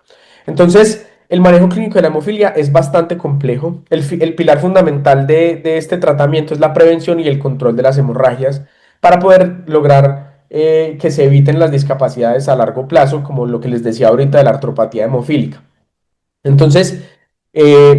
Entonces, el manejo clínico de la hemofilia es bastante complejo. El pilar fundamental de este tratamiento es la prevención y el control de las hemorragias para poder lograr que se eviten las discapacidades a largo plazo, como lo que les decía ahorita de la artropatía hemofílica. Entonces,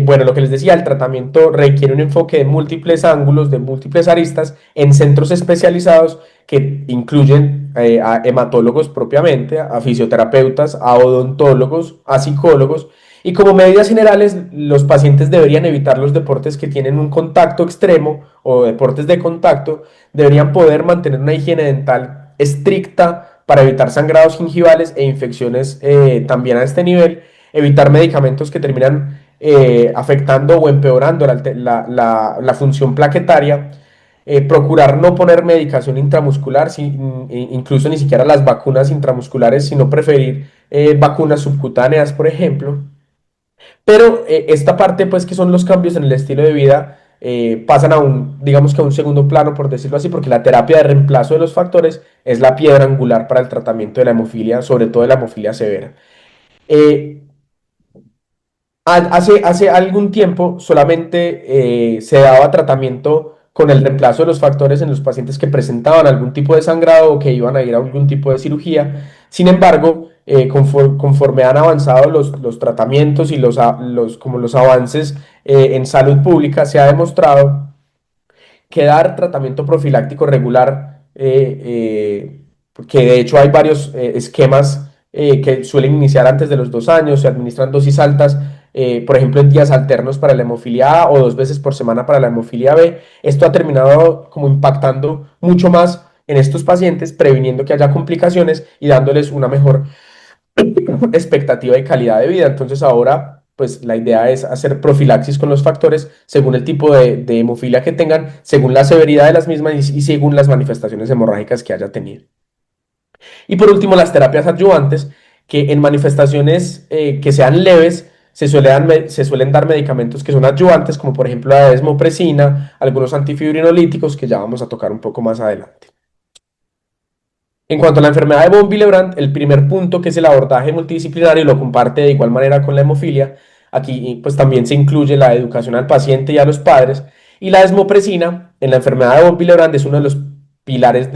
bueno, lo que les decía, el tratamiento requiere un enfoque de múltiples ángulos, de múltiples aristas, en centros especializados que incluyen a hematólogos propiamente, a fisioterapeutas, a odontólogos, a psicólogos. Y como medidas generales, los pacientes deberían evitar los deportes que tienen un contacto extremo o deportes de contacto, deberían poder mantener una higiene dental estricta para evitar sangrados gingivales e infecciones también a este nivel, evitar medicamentos que terminan afectando o empeorando la función plaquetaria, procurar no poner medicación intramuscular, incluso ni siquiera las vacunas intramusculares, sino preferir vacunas subcutáneas, por ejemplo. Pero esta parte, pues, que son los cambios en el estilo de vida, pasan a un, digamos que a un segundo plano, por decirlo así, porque la terapia de reemplazo de los factores es la piedra angular para el tratamiento de la hemofilia, sobre todo de la hemofilia severa. Eh, hace algún tiempo solamente se daba tratamiento con el reemplazo de los factores en los pacientes que presentaban algún tipo de sangrado o que iban a ir a algún tipo de cirugía. Sin embargo, conforme han avanzado los tratamientos y como los avances en salud pública, se ha demostrado que dar tratamiento profiláctico regular, que de hecho hay varios esquemas que suelen iniciar antes de los 2 años, se administran dosis altas, por ejemplo en días alternos para la hemofilia A o 2 veces por semana para la hemofilia B. Esto ha terminado como impactando mucho más en estos pacientes, previniendo que haya complicaciones y dándoles una mejor expectativa y calidad de vida. Entonces ahora, pues la idea es hacer profilaxis con los factores según el tipo de hemofilia que tengan, según la severidad de las mismas y según las manifestaciones hemorrágicas que haya tenido. Y por último, las terapias adyuvantes, que en manifestaciones que sean leves, se suelen dar medicamentos que son adyuvantes, como por ejemplo la desmopresina, algunos antifibrinolíticos que ya vamos a tocar un poco más adelante. En cuanto a la enfermedad de von Willebrand, el primer punto, que es el abordaje multidisciplinario, lo comparte de igual manera con la hemofilia. Aquí pues también se incluye la educación al paciente y a los padres. Y la desmopresina en la enfermedad de von Willebrand es uno de los pilares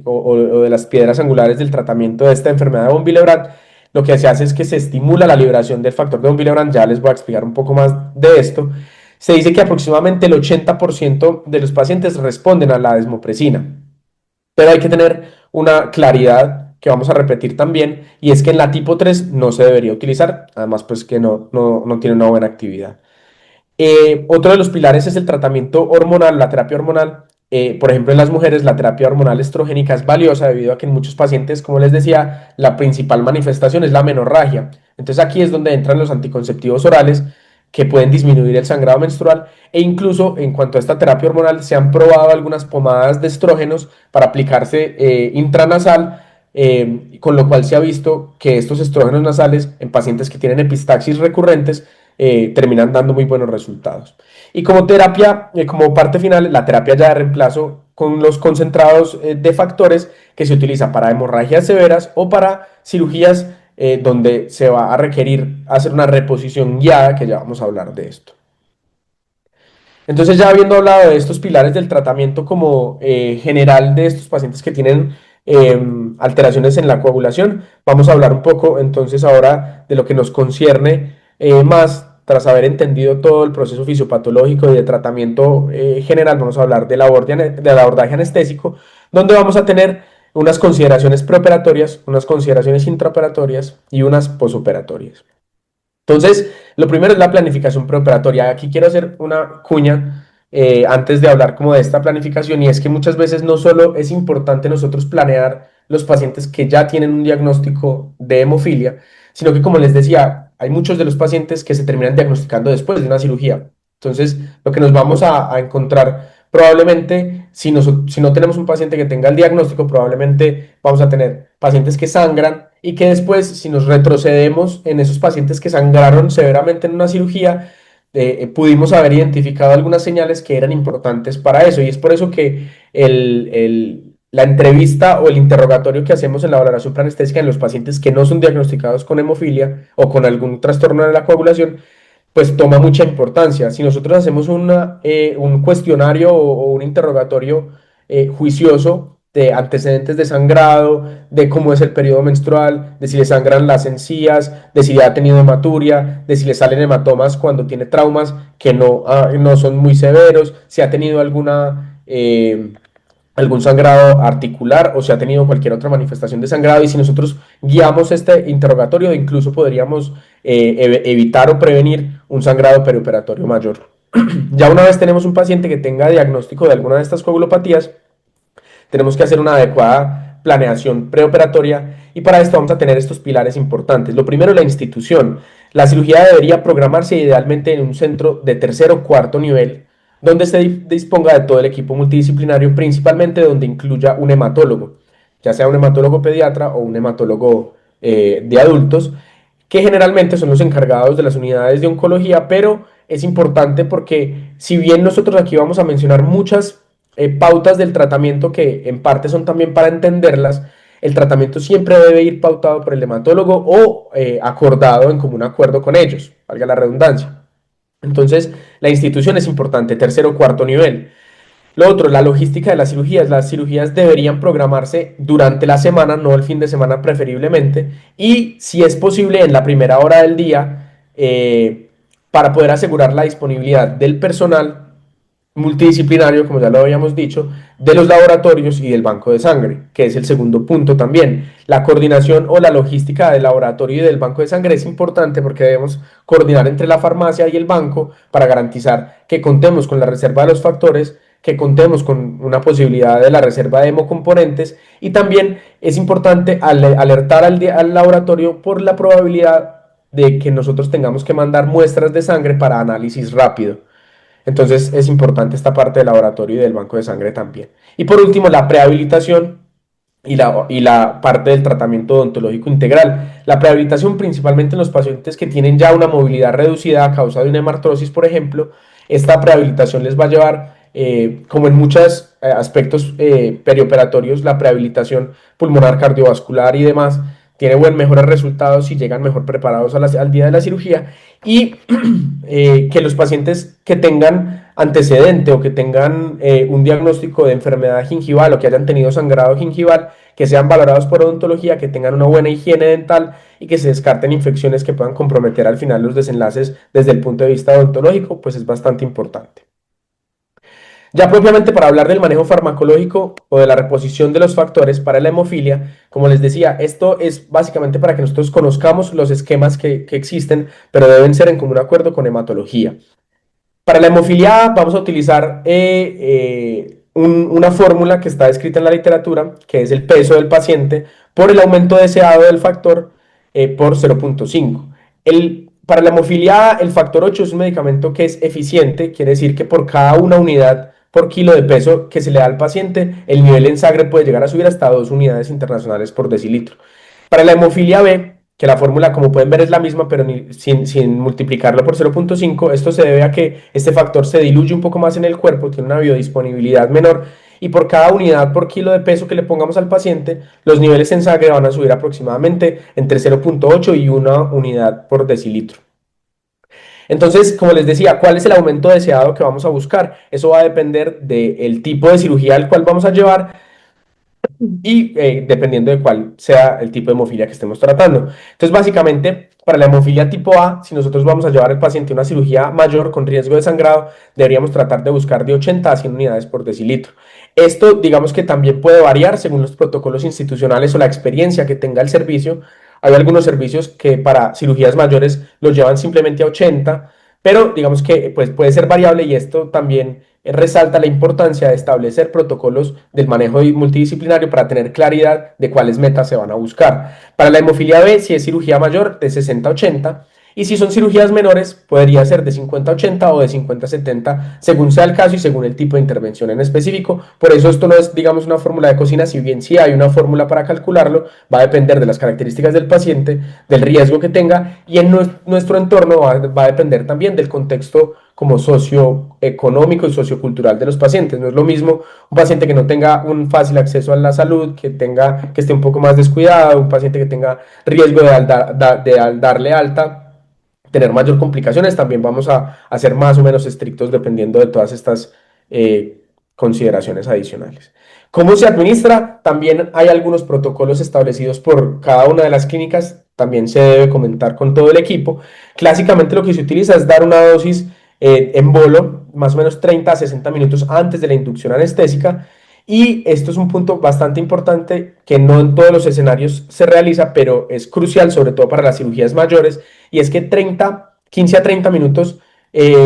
o de las piedras angulares del tratamiento de esta enfermedad de von Willebrand. Lo que se hace es que se estimula la liberación del factor de von Willebrand. Ya les voy a explicar un poco más de esto. Se dice que aproximadamente el 80% de los pacientes responden a la desmopresina. Pero hay que tener una claridad que vamos a repetir también, y es que en la tipo 3 no se debería utilizar, además pues que no tiene una buena actividad. Otro de los pilares es el tratamiento hormonal, la terapia hormonal. Por ejemplo, en las mujeres la terapia hormonal estrogénica es valiosa debido a que en muchos pacientes, como les decía, la principal manifestación es la menorragia. Entonces aquí es donde entran los anticonceptivos orales que pueden disminuir el sangrado menstrual, e incluso en cuanto a esta terapia hormonal se han probado algunas pomadas de estrógenos para aplicarse intranasal, con lo cual se ha visto que estos estrógenos nasales en pacientes que tienen epistaxis recurrentes terminan dando muy buenos resultados. Y como terapia, como parte final, la terapia ya de reemplazo con los concentrados de factores que se utiliza para hemorragias severas o para cirugías donde se va a requerir hacer una reposición guiada, que ya vamos a hablar de esto. Entonces, ya habiendo hablado de estos pilares del tratamiento como general de estos pacientes que tienen alteraciones en la coagulación, vamos a hablar un poco entonces ahora de lo que nos concierne más, tras haber entendido todo el proceso fisiopatológico y de tratamiento general, vamos a hablar del abordaje anestésico, donde vamos a tener unas consideraciones preoperatorias, unas consideraciones intraoperatorias y unas posoperatorias. Entonces, lo primero es la planificación preoperatoria. Aquí quiero hacer una cuña antes de hablar como de esta planificación, y es que muchas veces no solo es importante nosotros planear los pacientes que ya tienen un diagnóstico de hemofilia, sino que, como les decía, hay muchos de los pacientes que se terminan diagnosticando después de una cirugía. Entonces, lo que nos vamos a encontrar probablemente, si no tenemos un paciente que tenga el diagnóstico, probablemente vamos a tener pacientes que sangran y que después, si nos retrocedemos en esos pacientes que sangraron severamente en una cirugía, pudimos haber identificado algunas señales que eran importantes para eso. Y es por eso que la entrevista o el interrogatorio que hacemos en la valoración preanestésica en los pacientes que no son diagnosticados con hemofilia o con algún trastorno de la coagulación, pues toma mucha importancia. Si nosotros hacemos un cuestionario o un interrogatorio juicioso de antecedentes de sangrado, de cómo es el periodo menstrual, de si le sangran las encías, de si ha tenido hematuria, de si le salen hematomas cuando tiene traumas que no son muy severos, si ha tenido algún sangrado articular o si ha tenido cualquier otra manifestación de sangrado, y si nosotros guiamos este interrogatorio, incluso podríamos evitar o prevenir un sangrado perioperatorio mayor. Ya una vez tenemos un paciente que tenga diagnóstico de alguna de estas coagulopatías, tenemos que hacer una adecuada planeación preoperatoria, y para esto vamos a tener estos pilares importantes. Lo primero, la institución. La cirugía debería programarse idealmente en un centro de tercer o cuarto nivel, donde se disponga de todo el equipo multidisciplinario, principalmente donde incluya un hematólogo, ya sea un hematólogo pediatra o un hematólogo de adultos, que generalmente son los encargados de las unidades de oncología. Pero es importante porque, si bien nosotros aquí vamos a mencionar muchas pautas del tratamiento que en parte son también para entenderlas, el tratamiento siempre debe ir pautado por el hematólogo o acordado en común acuerdo con ellos, valga la redundancia. Entonces, la institución es importante, tercer o cuarto nivel. Lo otro, la logística de las cirugías. Las cirugías deberían programarse durante la semana, no el fin de semana preferiblemente, y si es posible en la primera hora del día, para poder asegurar la disponibilidad del personal multidisciplinario, como ya lo habíamos dicho, de los laboratorios y del banco de sangre, que es el segundo punto también. La coordinación o la logística del laboratorio y del banco de sangre es importante porque debemos coordinar entre la farmacia y el banco para garantizar que contemos con la reserva de los factores, que contemos con una posibilidad de la reserva de hemocomponentes, y también es importante alertar al laboratorio por la probabilidad de que nosotros tengamos que mandar muestras de sangre para análisis rápido. Entonces es importante esta parte del laboratorio y del banco de sangre también. Y por último, la prehabilitación y la parte del tratamiento odontológico integral. La prehabilitación, principalmente en los pacientes que tienen ya una movilidad reducida a causa de una hemartrosis, por ejemplo, esta prehabilitación les va a llevar, como en muchos aspectos perioperatorios, la prehabilitación pulmonar, cardiovascular y demás, tiene mejores resultados y llegan mejor preparados al día de la cirugía. Y que los pacientes que tengan antecedente o que tengan un diagnóstico de enfermedad gingival o que hayan tenido sangrado gingival, que sean valorados por odontología, que tengan una buena higiene dental y que se descarten infecciones que puedan comprometer al final los desenlaces desde el punto de vista odontológico, pues es bastante importante. Ya propiamente para hablar del manejo farmacológico o de la reposición de los factores para la hemofilia, como les decía, esto es básicamente para que nosotros conozcamos los esquemas que existen, pero deben ser en común acuerdo con hematología. Para la hemofilia vamos a utilizar una fórmula que está descrita en la literatura, que es el peso del paciente por el aumento deseado del factor por 0.5. Para la hemofilia, el factor 8 es un medicamento que es eficiente, quiere decir que por cada una unidad por kilo de peso que se le da al paciente, el nivel en sangre puede llegar a subir hasta 2 unidades internacionales por decilitro. Para la hemofilia B, que la fórmula, como pueden ver, es la misma, pero sin multiplicarlo por 0.5, esto se debe a que este factor se diluye un poco más en el cuerpo, tiene una biodisponibilidad menor, y por cada unidad por kilo de peso que le pongamos al paciente, los niveles en sangre van a subir aproximadamente entre 0,8 y 1 unidad por decilitro. Entonces, como les decía, ¿cuál es el aumento deseado que vamos a buscar? Eso va a depender del tipo de cirugía al cual vamos a llevar y dependiendo de cuál sea el tipo de hemofilia que estemos tratando. Entonces, básicamente, para la hemofilia tipo A, si nosotros vamos a llevar al paciente a una cirugía mayor con riesgo de sangrado, deberíamos tratar de buscar de 80 a 100 unidades por decilitro. Esto, digamos que también puede variar según los protocolos institucionales o la experiencia que tenga el servicio. Hay algunos servicios que para cirugías mayores los llevan simplemente a 80, pero digamos que pues, puede ser variable y esto también resalta la importancia de establecer protocolos del manejo multidisciplinario para tener claridad de cuáles metas se van a buscar. Para la hemofilia B, si es cirugía mayor, de 60 a 80, y si son cirugías menores, podría ser de 50 a 80 o de 50 a 70, según sea el caso y según el tipo de intervención en específico. Por eso esto no es, digamos, una fórmula de cocina, si bien sí hay una fórmula para calcularlo, va a depender de las características del paciente, del riesgo que tenga, y en nuestro entorno va a depender también del contexto como socioeconómico y sociocultural de los pacientes. No es lo mismo un paciente que no tenga un fácil acceso a la salud, que esté un poco más descuidado, un paciente que tenga riesgo de al darle alta, tener mayor complicaciones. También vamos a ser más o menos estrictos dependiendo de todas estas consideraciones adicionales. ¿Cómo se administra? También hay algunos protocolos establecidos por cada una de las clínicas, también se debe comentar con todo el equipo. Clásicamente lo que se utiliza es dar una dosis en bolo, más o menos 30 a 60 minutos antes de la inducción anestésica. Y esto es un punto bastante importante que no en todos los escenarios se realiza, pero es crucial, sobre todo para las cirugías mayores, y es que 15 a 30 minutos,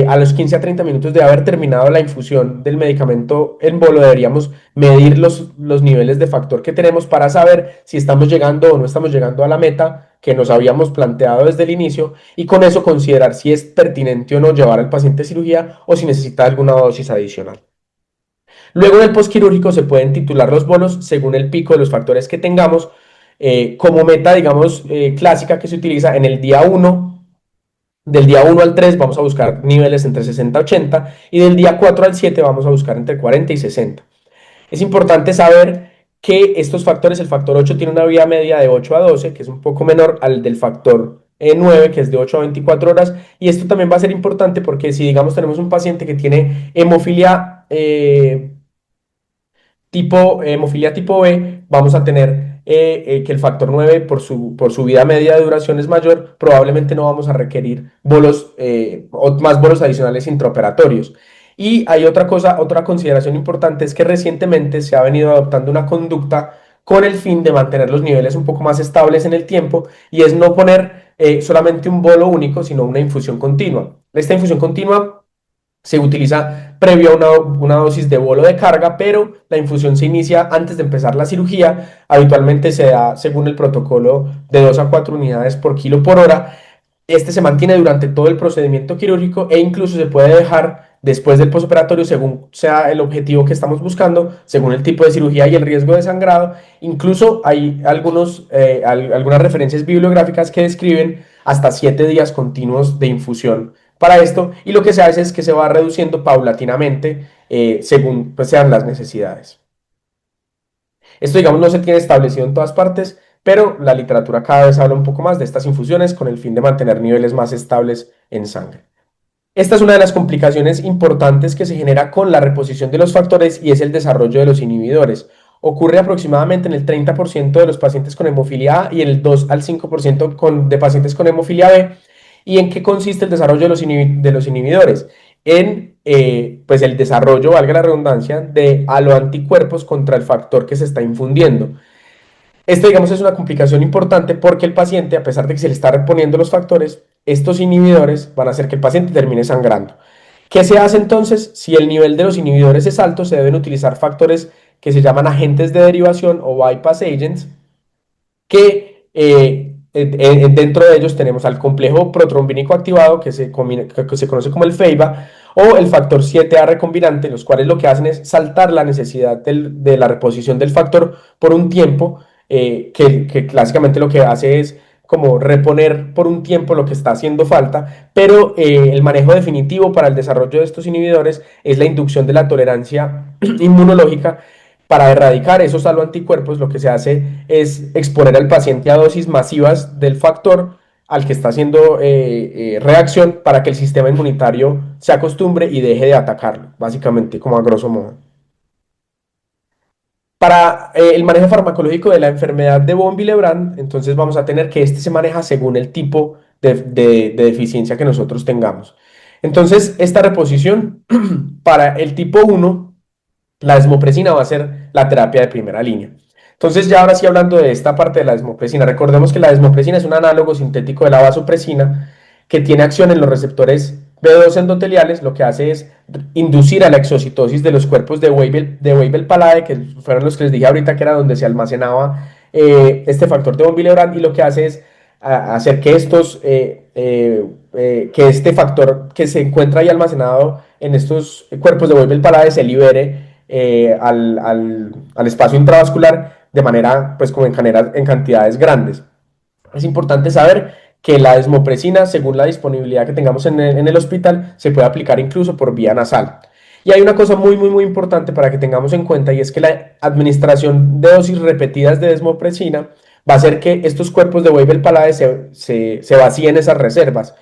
a los 15 a 30 minutos de haber terminado la infusión del medicamento en bolo, deberíamos medir los niveles de factor que tenemos para saber si estamos llegando o no estamos llegando a la meta que nos habíamos planteado desde el inicio y con eso considerar si es pertinente o no llevar al paciente a cirugía o si necesita alguna dosis adicional. Luego del postquirúrgico se pueden titular los bonos según el pico de los factores que tengamos, como meta, digamos, clásica que se utiliza en el día 1. Del día 1 al 3 vamos a buscar niveles entre 60 y 80 y del día 4 al 7 vamos a buscar entre 40 y 60. Es importante saber que estos factores, el factor 8 tiene una vida media de 8 a 12, que es un poco menor al del factor 9, que es de 8 a 24 horas, y esto también va a ser importante porque si digamos tenemos un paciente que tiene hemofilia hemofilia tipo B, vamos a tener que el factor 9 por su vida media de duración es mayor, probablemente no vamos a requerir bolos o más bolos adicionales intraoperatorios. Y hay otra cosa, otra consideración importante es que recientemente se ha venido adoptando una conducta con el fin de mantener los niveles un poco más estables en el tiempo y es no poner solamente un bolo único, sino una infusión continua. Esta infusión continua se utiliza previo a una dosis de bolo de carga, pero la infusión se inicia antes de empezar la cirugía. Habitualmente se da según el protocolo de 2 a 4 unidades por kilo por hora. Este se mantiene durante todo el procedimiento quirúrgico e incluso se puede dejar después del posoperatorio según sea el objetivo que estamos buscando, según el tipo de cirugía y el riesgo de sangrado. Incluso hay algunas referencias bibliográficas que describen hasta 7 días continuos de infusión para esto y lo que se hace es que se va reduciendo paulatinamente según pues, sean las necesidades. Esto, digamos, no se tiene establecido en todas partes, pero la literatura cada vez habla un poco más de estas infusiones con el fin de mantener niveles más estables en sangre. Esta es una de las complicaciones importantes que se genera con la reposición de los factores y es el desarrollo de los inhibidores. Ocurre aproximadamente en el 30% de los pacientes con hemofilia A y en el 2 al 5% de pacientes con hemofilia B. ¿Y en qué consiste el desarrollo de los inhibidores? En pues el desarrollo, valga la redundancia, de aloanticuerpos contra el factor que se está infundiendo. Esto, digamos, es una complicación importante porque el paciente, a pesar de que se le está reponiendo los factores, estos inhibidores van a hacer que el paciente termine sangrando. ¿Qué se hace entonces? Si el nivel de los inhibidores es alto, se deben utilizar factores que se llaman agentes de derivación o bypass agents, que dentro de ellos tenemos al complejo protrombínico activado, que se conoce como el FEIBA, o el factor 7A recombinante, los cuales lo que hacen es saltar la necesidad de la reposición del factor por un tiempo, que clásicamente lo que hace es como reponer por un tiempo lo que está haciendo falta, pero el manejo definitivo para el desarrollo de estos inhibidores es la inducción de la tolerancia inmunológica. Para erradicar esos aloanticuerpos, lo que se hace es exponer al paciente a dosis masivas del factor al que está haciendo reacción para que el sistema inmunitario se acostumbre y deje de atacarlo, básicamente, como a grosso modo. Para el manejo farmacológico de la enfermedad de von Willebrand, entonces vamos a tener que este se maneja según el tipo de deficiencia que nosotros tengamos. Entonces, esta reposición para el tipo 1, la desmopresina va a ser la terapia de primera línea. Entonces, ya ahora sí hablando de esta parte de la desmopresina, recordemos que la desmopresina es un análogo sintético de la vasopresina que tiene acción en los receptores B2 endoteliales. Lo que hace es inducir a la exocitosis de los cuerpos de Weibel-Palade, que fueron los que les dije ahorita que era donde se almacenaba este factor de von Willebrand, y lo que hace es hacer que que este factor que se encuentra ahí almacenado en estos cuerpos de Weibel-Palade se libere al espacio intravascular de manera, pues como en cantidades grandes. Es importante saber que la desmopresina, según la disponibilidad que tengamos en el hospital, se puede aplicar incluso por vía nasal. Y hay una cosa muy importante para que tengamos en cuenta, y es que la administración de dosis repetidas de desmopresina va a hacer que estos cuerpos de Weibel-Palade se vacíen esas reservas.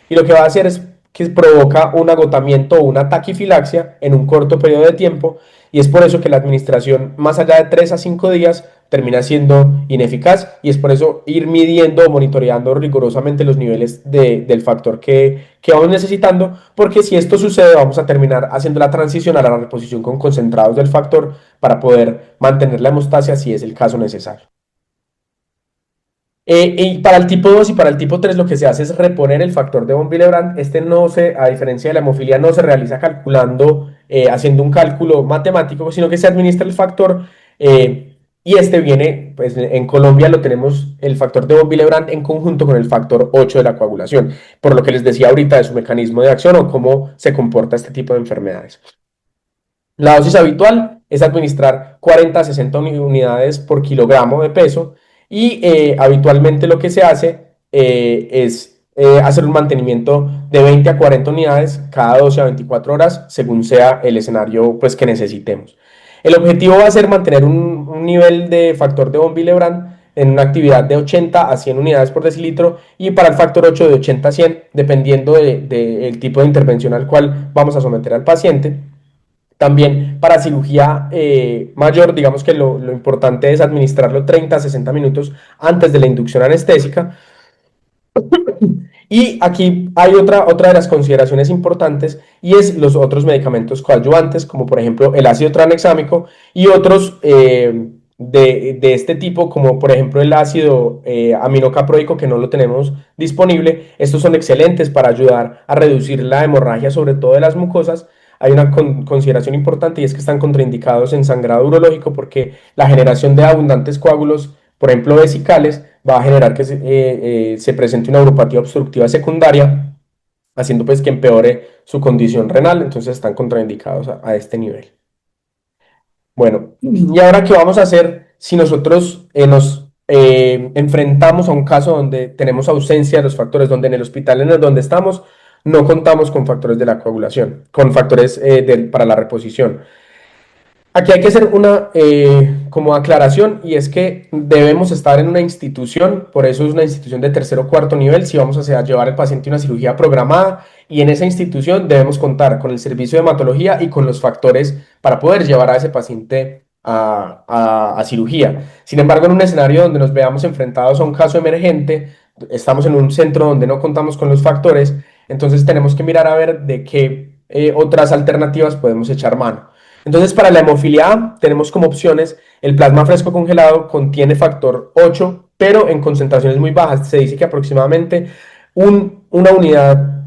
Y lo que va a hacer es que provoca un agotamiento o una taquifilaxia en un corto periodo de tiempo, y es por eso que la administración más allá de 3 a 5 días termina siendo ineficaz, y es por eso ir midiendo o monitoreando rigurosamente los niveles del factor que vamos necesitando, porque si esto sucede vamos a terminar haciendo la transición a la reposición con concentrados del factor para poder mantener la hemostasia si es el caso necesario. Y para el tipo 2 y para el tipo 3 lo que se hace es reponer el factor de von Willebrand. Este no se, a diferencia de la hemofilia, no se realiza calculando, haciendo un cálculo matemático, sino que se administra el factor, y este viene, pues en Colombia lo tenemos el factor de von Willebrand en conjunto con el factor 8 de la coagulación, por lo que les decía ahorita de su mecanismo de acción o cómo se comporta este tipo de enfermedades. La dosis habitual es administrar 40 a 60 unidades por kilogramo de peso, y habitualmente lo que se hace es hacer un mantenimiento de 20 a 40 unidades cada 12 a 24 horas según sea el escenario pues, que necesitemos. El objetivo va a ser mantener un nivel de factor de von Willebrand en una actividad de 80 a 100 unidades por decilitro, y para el factor 8 de 80 a 100 dependiendo del tipo de intervención al cual vamos a someter al paciente. También para cirugía mayor, digamos que lo importante es administrarlo 30 a 60 minutos antes de la inducción anestésica. Y aquí hay otra de las consideraciones importantes, y es los otros medicamentos coadyuvantes, como por ejemplo el ácido tranexámico y otros de este tipo, como por ejemplo el ácido aminocaproico, que no lo tenemos disponible. Estos son excelentes para ayudar a reducir la hemorragia, sobre todo de las mucosas. Hay una consideración importante, y es que están contraindicados en sangrado urológico porque la generación de abundantes coágulos, por ejemplo vesicales, va a generar que se presente una uropatía obstructiva secundaria, haciendo pues que empeore su condición renal. Entonces están contraindicados a este nivel. Bueno, ¿y ahora qué vamos a hacer si nosotros nos enfrentamos a un caso donde tenemos ausencia de los factores, donde en el hospital en el donde estamos no contamos con factores de la coagulación, con factores para la reposición? Aquí hay que hacer una como aclaración, y es que debemos estar en una institución, por eso es una institución de tercer o cuarto nivel, si vamos a llevar al paciente a una cirugía programada, y en esa institución debemos contar con el servicio de hematología y con los factores para poder llevar a ese paciente a cirugía. Sin embargo, en un escenario donde nos veamos enfrentados a un caso emergente, estamos en un centro donde no contamos con los factores, entonces tenemos que mirar a ver de qué otras alternativas podemos echar mano. Entonces, para la hemofilia A tenemos como opciones: el plasma fresco congelado contiene factor 8, pero en concentraciones muy bajas. Se dice que aproximadamente una unidad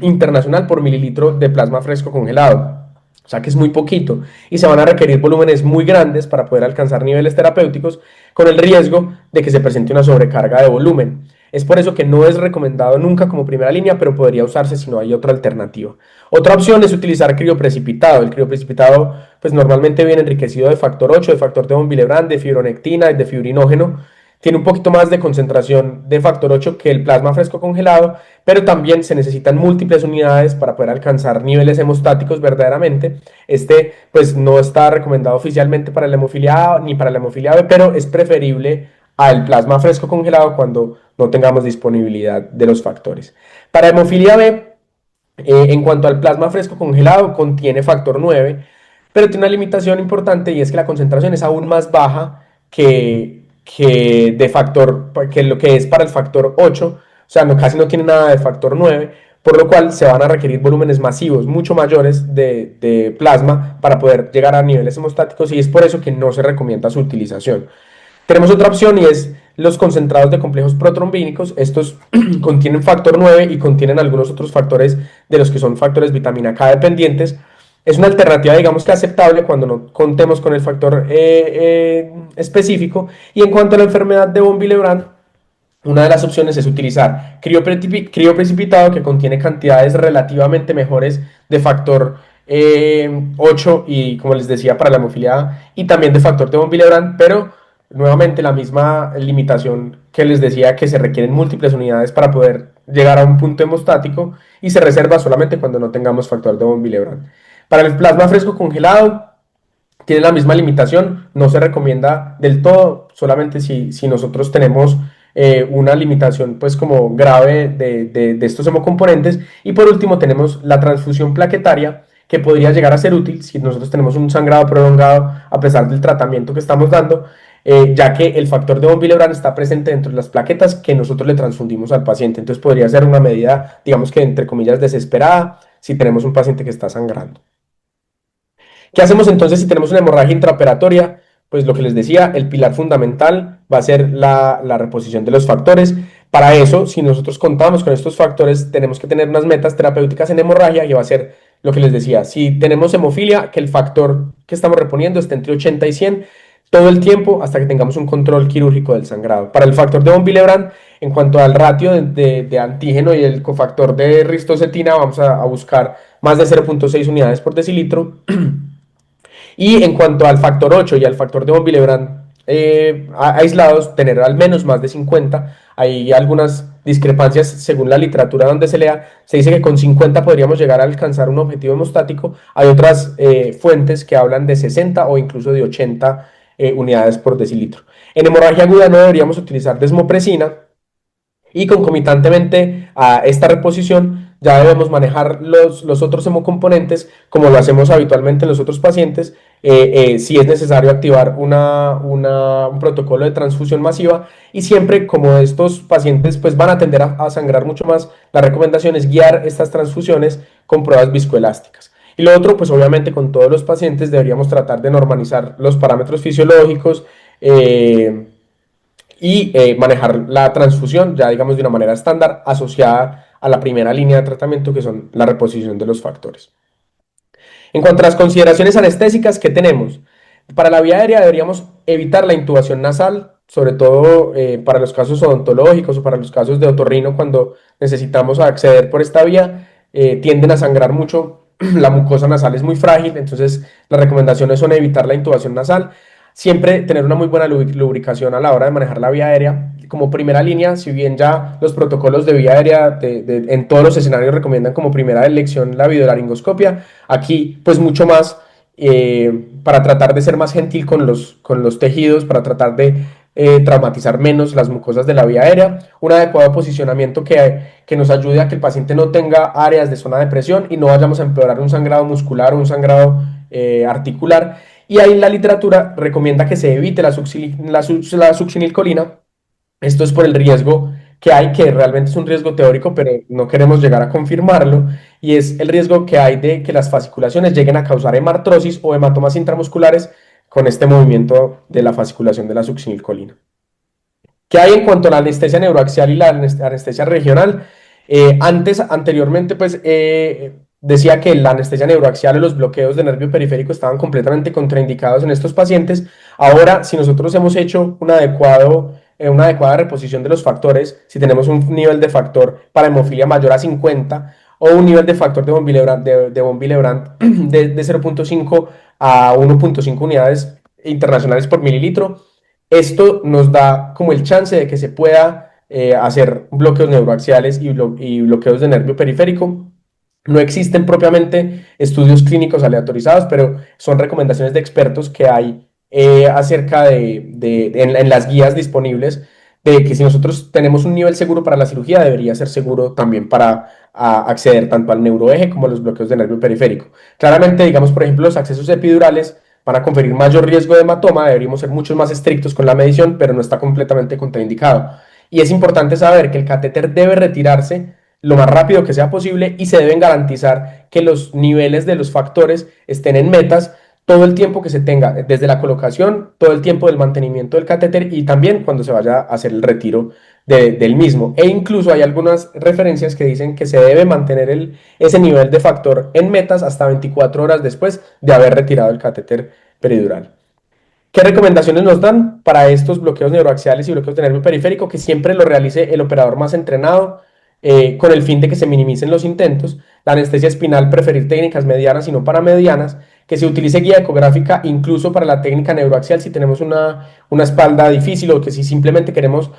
internacional por mililitro de plasma fresco congelado. O sea que es muy poquito, y se van a requerir volúmenes muy grandes para poder alcanzar niveles terapéuticos, con el riesgo de que se presente una sobrecarga de volumen. Es por eso que no es recomendado nunca como primera línea, pero podría usarse si no hay otra alternativa. Otra opción es utilizar crioprecipitado. El crioprecipitado pues normalmente viene enriquecido de factor 8, de factor de von Willebrand, de fibronectina y de fibrinógeno. tiene un poquito más de concentración de factor 8 que el plasma fresco congelado, pero también se necesitan múltiples unidades para poder alcanzar niveles hemostáticos verdaderamente. Este pues no está recomendado oficialmente para la hemofilia A ni para la hemofilia B, pero es preferible al plasma fresco congelado cuando no tengamos disponibilidad de los factores. Para hemofilia B, en cuanto al plasma fresco congelado, contiene factor 9, pero tiene una limitación importante y es que la concentración es aún más baja que lo que es para el factor 8, o sea, casi no tiene nada de factor 9, por lo cual se van a requerir volúmenes masivos, mucho mayores de plasma para poder llegar a niveles hemostáticos y es por eso que no se recomienda su utilización. Tenemos otra opción y es los concentrados de complejos protrombínicos. Estos contienen factor 9 y contienen algunos otros factores de los que son factores vitamina K dependientes. Es una alternativa, digamos que aceptable cuando no contemos con el factor específico. Y en cuanto a la enfermedad de von Willebrand, una de las opciones es utilizar crioprecipitado que contiene cantidades relativamente mejores de factor 8 y como les decía para la hemofilia A, y también de factor de von Willebrand, pero nuevamente la misma limitación que les decía que se requieren múltiples unidades para poder llegar a un punto hemostático y se reserva solamente cuando no tengamos factor de von Willebrand. Para el plasma fresco congelado tiene la misma limitación, no se recomienda del todo, solamente si nosotros tenemos una limitación pues como grave de estos hemocomponentes. Y por último tenemos la transfusión plaquetaria, que podría llegar a ser útil si nosotros tenemos un sangrado prolongado a pesar del tratamiento que estamos dando, ya que el factor de von Willebrand está presente dentro de las plaquetas que nosotros le transfundimos al paciente. Entonces podría ser una medida, digamos que entre comillas, desesperada si tenemos un paciente que está sangrando. ¿Qué hacemos entonces si tenemos una hemorragia intraoperatoria? Pues lo que les decía, el pilar fundamental va a ser la reposición de los factores. Para eso, si nosotros contamos con estos factores, tenemos que tener unas metas terapéuticas en hemorragia y va a ser lo que les decía. Si tenemos hemofilia, que el factor que estamos reponiendo esté entre 80 y 100 todo el tiempo hasta que tengamos un control quirúrgico del sangrado. Para el factor de von Willebrand, en cuanto al ratio de antígeno y el cofactor de ristocetina, vamos a buscar más de 0,6 unidades por decilitro. Y en cuanto al factor 8 y al factor de von Willebrand aislados, tener al menos más de 50. Hay algunas discrepancias según la literatura donde se lea. Se dice que con 50 podríamos llegar a alcanzar un objetivo hemostático. Hay otras fuentes que hablan de 60 o incluso de 80 unidades por decilitro. En hemorragia aguda no deberíamos utilizar desmopresina y concomitantemente a esta reposición ya debemos manejar los otros hemocomponentes como lo hacemos habitualmente en los otros pacientes. Si es necesario activar un protocolo de transfusión masiva y siempre como estos pacientes pues van a tender a sangrar mucho más, la recomendación es guiar estas transfusiones con pruebas viscoelásticas. Y lo otro, pues obviamente con todos los pacientes deberíamos tratar de normalizar los parámetros fisiológicos, y manejar la transfusión ya digamos de una manera estándar asociada a la primera línea de tratamiento que son la reposición de los factores. En cuanto a las consideraciones anestésicas que tenemos, para la vía aérea deberíamos evitar la intubación nasal, sobre todo para los casos odontológicos o para los casos de otorrino cuando necesitamos acceder por esta vía, tienden a sangrar mucho, la mucosa nasal es muy frágil, entonces las recomendaciones son evitar la intubación nasal. Siempre tener una muy buena lubricación a la hora de manejar la vía aérea. Como primera línea, si bien ya los protocolos de vía aérea en todos los escenarios recomiendan como primera elección la videolaringoscopia, aquí pues mucho más para tratar de ser más gentil con los tejidos, para tratar de traumatizar menos las mucosas de la vía aérea, un adecuado posicionamiento que nos ayude a que el paciente no tenga áreas de zona de presión y no vayamos a empeorar un sangrado muscular o un sangrado articular. Y ahí la literatura recomienda que se evite la succinilcolina. Esto es por el riesgo que hay, que realmente es un riesgo teórico, pero no queremos llegar a confirmarlo, y es el riesgo que hay de que las fasciculaciones lleguen a causar hemartrosis o hematomas intramusculares con este movimiento de la fasciculación de la succinilcolina. ¿Qué hay en cuanto a la anestesia neuroaxial y la anestesia regional? Anteriormente, pues decía que la anestesia neuroaxial y los bloqueos de nervio periférico estaban completamente contraindicados en estos pacientes. Ahora, si nosotros hemos hecho una adecuada reposición de los factores, si tenemos un nivel de factor para hemofilia mayor a 50 o un nivel de factor de von Willebrand de 0,5 a 1,5 unidades internacionales por mililitro, Esto nos da como el chance de que se pueda hacer bloqueos neuroaxiales y bloqueos de nervio periférico. No existen propiamente estudios clínicos aleatorizados, pero son recomendaciones de expertos que hay acerca en las guías disponibles de que si nosotros tenemos un nivel seguro para la cirugía, debería ser seguro también para acceder tanto al neuroeje como a los bloqueos de nervio periférico. Claramente, digamos, por ejemplo, los accesos epidurales van a conferir mayor riesgo de hematoma, deberíamos ser mucho más estrictos con la medición, pero no está completamente contraindicado. Y es importante saber que el catéter debe retirarse lo más rápido que sea posible y se deben garantizar que los niveles de los factores estén en metas todo el tiempo que se tenga, desde la colocación, todo el tiempo del mantenimiento del catéter y también cuando se vaya a hacer el retiro del mismo. E incluso hay algunas referencias que dicen que se debe mantener ese nivel de factor en metas hasta 24 horas después de haber retirado el catéter peridural. ¿Qué recomendaciones nos dan para estos bloqueos neuroaxiales y bloqueos de nervio periférico? Que siempre lo realice el operador más entrenado con el fin de que se minimicen los intentos. La anestesia espinal, preferir técnicas medianas y no paramedianas. Que se utilice guía ecográfica incluso para la técnica neuroaxial si tenemos una espalda difícil o que si simplemente queremos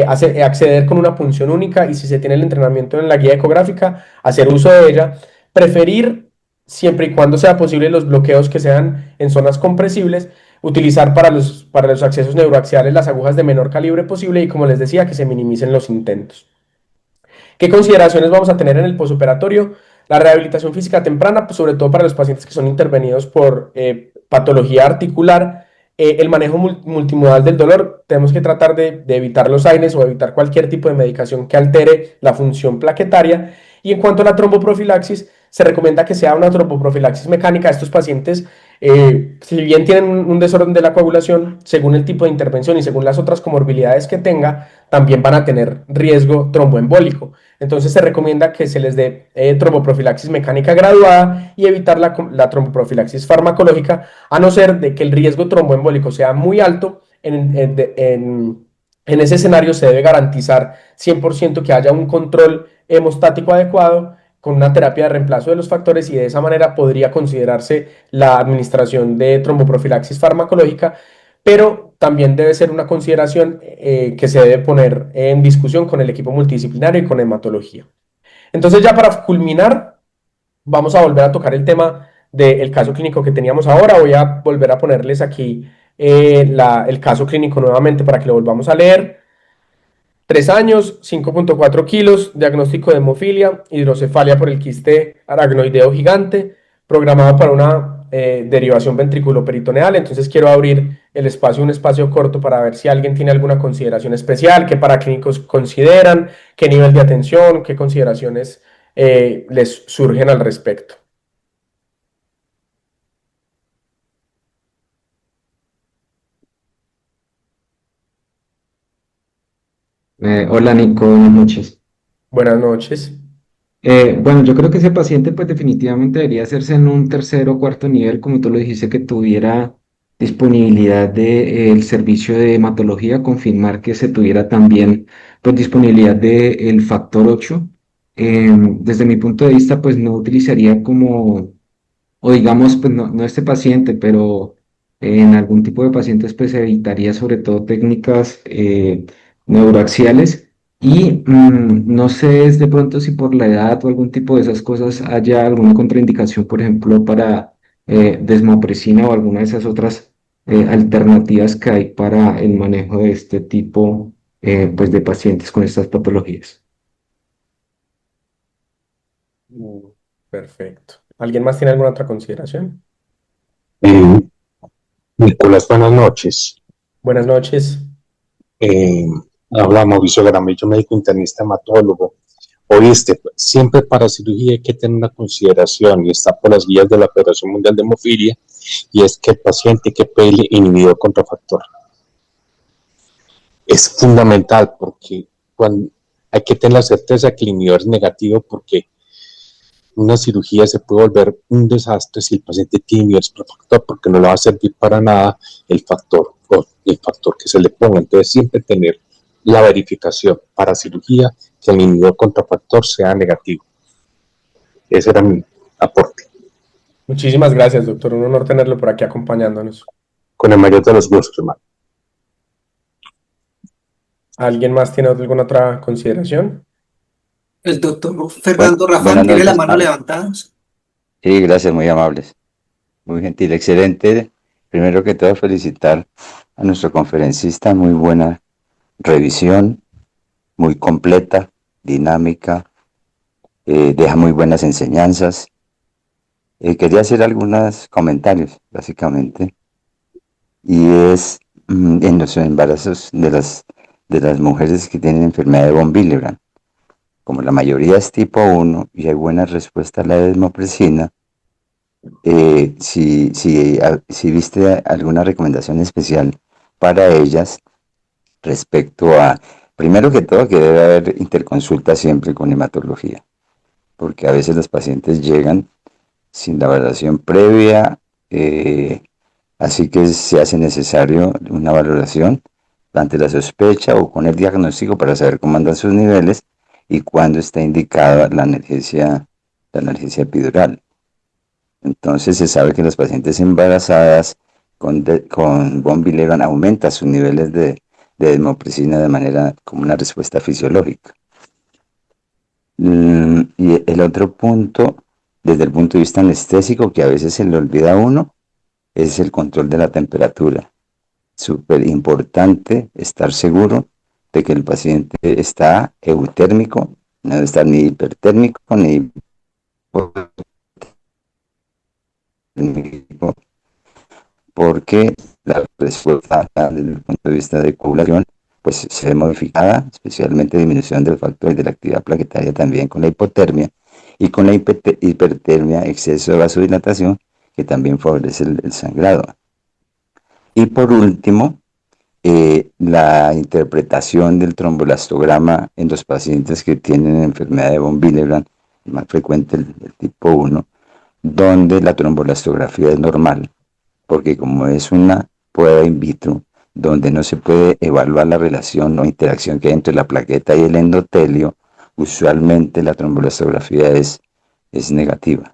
acceder con una punción única y si se tiene el entrenamiento en la guía ecográfica, hacer uso de ella. Preferir, siempre y cuando sea posible, los bloqueos que sean en zonas compresibles, utilizar para los accesos neuroaxiales las agujas de menor calibre posible y, como les decía, que se minimicen los intentos. ¿Qué consideraciones vamos a tener en el posoperatorio? La rehabilitación física temprana, pues sobre todo para los pacientes que son intervenidos por patología articular, el manejo multimodal del dolor, tenemos que tratar de evitar los AINES o evitar cualquier tipo de medicación que altere la función plaquetaria. Y en cuanto a la tromboprofilaxis, se recomienda que sea una tromboprofilaxis mecánica. Estos pacientes, si bien tienen un desorden de la coagulación, según el tipo de intervención y según las otras comorbilidades que tenga, también van a tener riesgo tromboembólico. Entonces se recomienda que se les dé tromboprofilaxis mecánica graduada y evitar la tromboprofilaxis farmacológica, a no ser de que el riesgo tromboembólico sea muy alto. En ese escenario se debe garantizar 100% que haya un control hemostático adecuado con una terapia de reemplazo de los factores y de esa manera podría considerarse la administración de tromboprofilaxis farmacológica, pero también debe ser una consideración que se debe poner en discusión con el equipo multidisciplinario y con hematología. Entonces, ya para culminar, vamos a volver a tocar el tema del caso clínico que teníamos ahora. Voy a volver a ponerles aquí el caso clínico nuevamente para que lo volvamos a leer. 3 años, 5,4 kilos, diagnóstico de hemofilia, hidrocefalia por el quiste aracnoideo gigante, programado para una derivación ventriculoperitoneal. Entonces quiero abrir el espacio, un espacio corto para ver si alguien tiene alguna consideración especial, qué paraclínicos consideran, qué nivel de atención, qué consideraciones les surgen al respecto. Hola Nico, buenas noches. Buenas noches. Bueno, yo creo que ese paciente pues definitivamente debería hacerse en un tercer o cuarto nivel, como tú lo dijiste, que tuviera disponibilidad del servicio de hematología, confirmar que se tuviera también pues disponibilidad del factor 8. Desde mi punto de vista pues no utilizaría como o digamos, pues no este paciente, pero en algún tipo de pacientes, pues evitaría sobre todo técnicas neuroaxiales. Y no sé es de pronto si por la edad o algún tipo de esas cosas haya alguna contraindicación, por ejemplo, para desmopresina o alguna de esas otras alternativas que hay para el manejo de este tipo pues de pacientes con estas patologías. Mm, Perfecto. ¿Alguien más tiene alguna otra consideración? Eh, Nicolás, buenas noches. Buenas noches. Eh, Habla Mauricio Garamillo, médico internista hematólogo. Oíste, siempre para cirugía hay que tener una consideración y está por las guías de la Federación Mundial de Hemofilia y es que el paciente que pele inhibidor contrafactor. Es fundamental porque cuando hay que tener la certeza que el inhibidor es negativo porque una cirugía se puede volver un desastre si el paciente tiene inhibidores contrafactor porque no le va a servir para nada el factor que se le ponga. Entonces siempre tener la verificación para cirugía que el inhibidor contrafactor sea negativo. Ese era mi aporte. Muchísimas gracias, doctor. Un honor tenerlo por aquí acompañándonos. Con el mayor de los gustos, hermano. ¿Alguien más tiene alguna otra consideración? El doctor Bueno, Fernando Rafán buenas tiene la noches. mano levantada. Sí, gracias, muy amables. Muy gentil, excelente. Primero que todo, felicitar a nuestro conferencista. Muy buena revisión, muy completa, dinámica, deja muy buenas enseñanzas. Quería hacer algunos comentarios, básicamente, y es en los embarazos de las mujeres que tienen enfermedad de von Willebrand. Como la mayoría es tipo 1 y hay buena respuesta a la desmopresina, si viste alguna recomendación especial para ellas respecto a, primero que todo, que debe haber interconsulta siempre con hematología, porque a veces los pacientes llegan sin la valoración previa, así que se hace necesario una valoración ante la sospecha o con el diagnóstico para saber cómo andan sus niveles y cuándo está indicada la analgesia epidural. Entonces se sabe que las pacientes embarazadas con von Willebrand aumentan sus niveles de desmopresina de manera como una respuesta fisiológica. Y el otro punto, desde el punto de vista anestésico, que a veces se le olvida a uno, es el control de la temperatura. Súper importante estar seguro de que el paciente está eutérmico, no debe estar ni hipertérmico ni hipotérmico, porque la respuesta desde el punto de vista de coagulación pues se ve modificada, especialmente disminución del factor y de la actividad plaquetaria también con la hipotermia y con la hipertermia, exceso de vasodilatación que también favorece el sangrado. Y por último, la interpretación del trombolastograma en los pacientes que tienen enfermedad de von Willebrand, más frecuente el tipo 1, donde la trombolastografía es normal, porque como es una prueba in vitro, donde no se puede evaluar la relación o interacción que hay entre la plaqueta y el endotelio, usualmente la trombolastografía es negativa.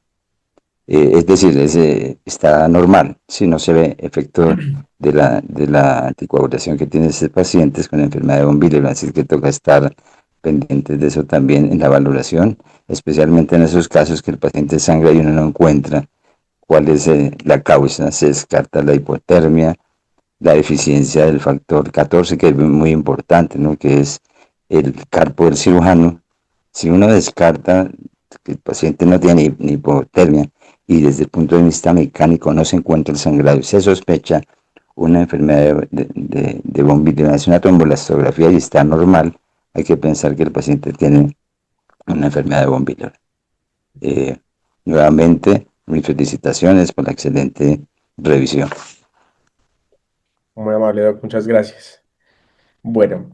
Es decir, está normal, si no se ve efecto de la anticoagulación que tienen estos pacientes con enfermedad de von Willebrand, así que toca estar pendientes de eso también en la valoración, especialmente en esos casos que el paciente sangra y uno no encuentra cuál es la causa, se descarta la hipotermia, la deficiencia del factor 14, que es muy importante, ¿no? Que es el carpo del cirujano. Si uno descarta que el paciente no tiene ni hipotermia y desde el punto de vista mecánico no se encuentra el sangrado y se sospecha una enfermedad de von Willebrand, es una trombolastografía y está normal, hay que pensar que el paciente tiene una enfermedad de von Willebrand. Nuevamente, mis felicitaciones por la excelente revisión. Muy amable, Doc, muchas gracias. Bueno,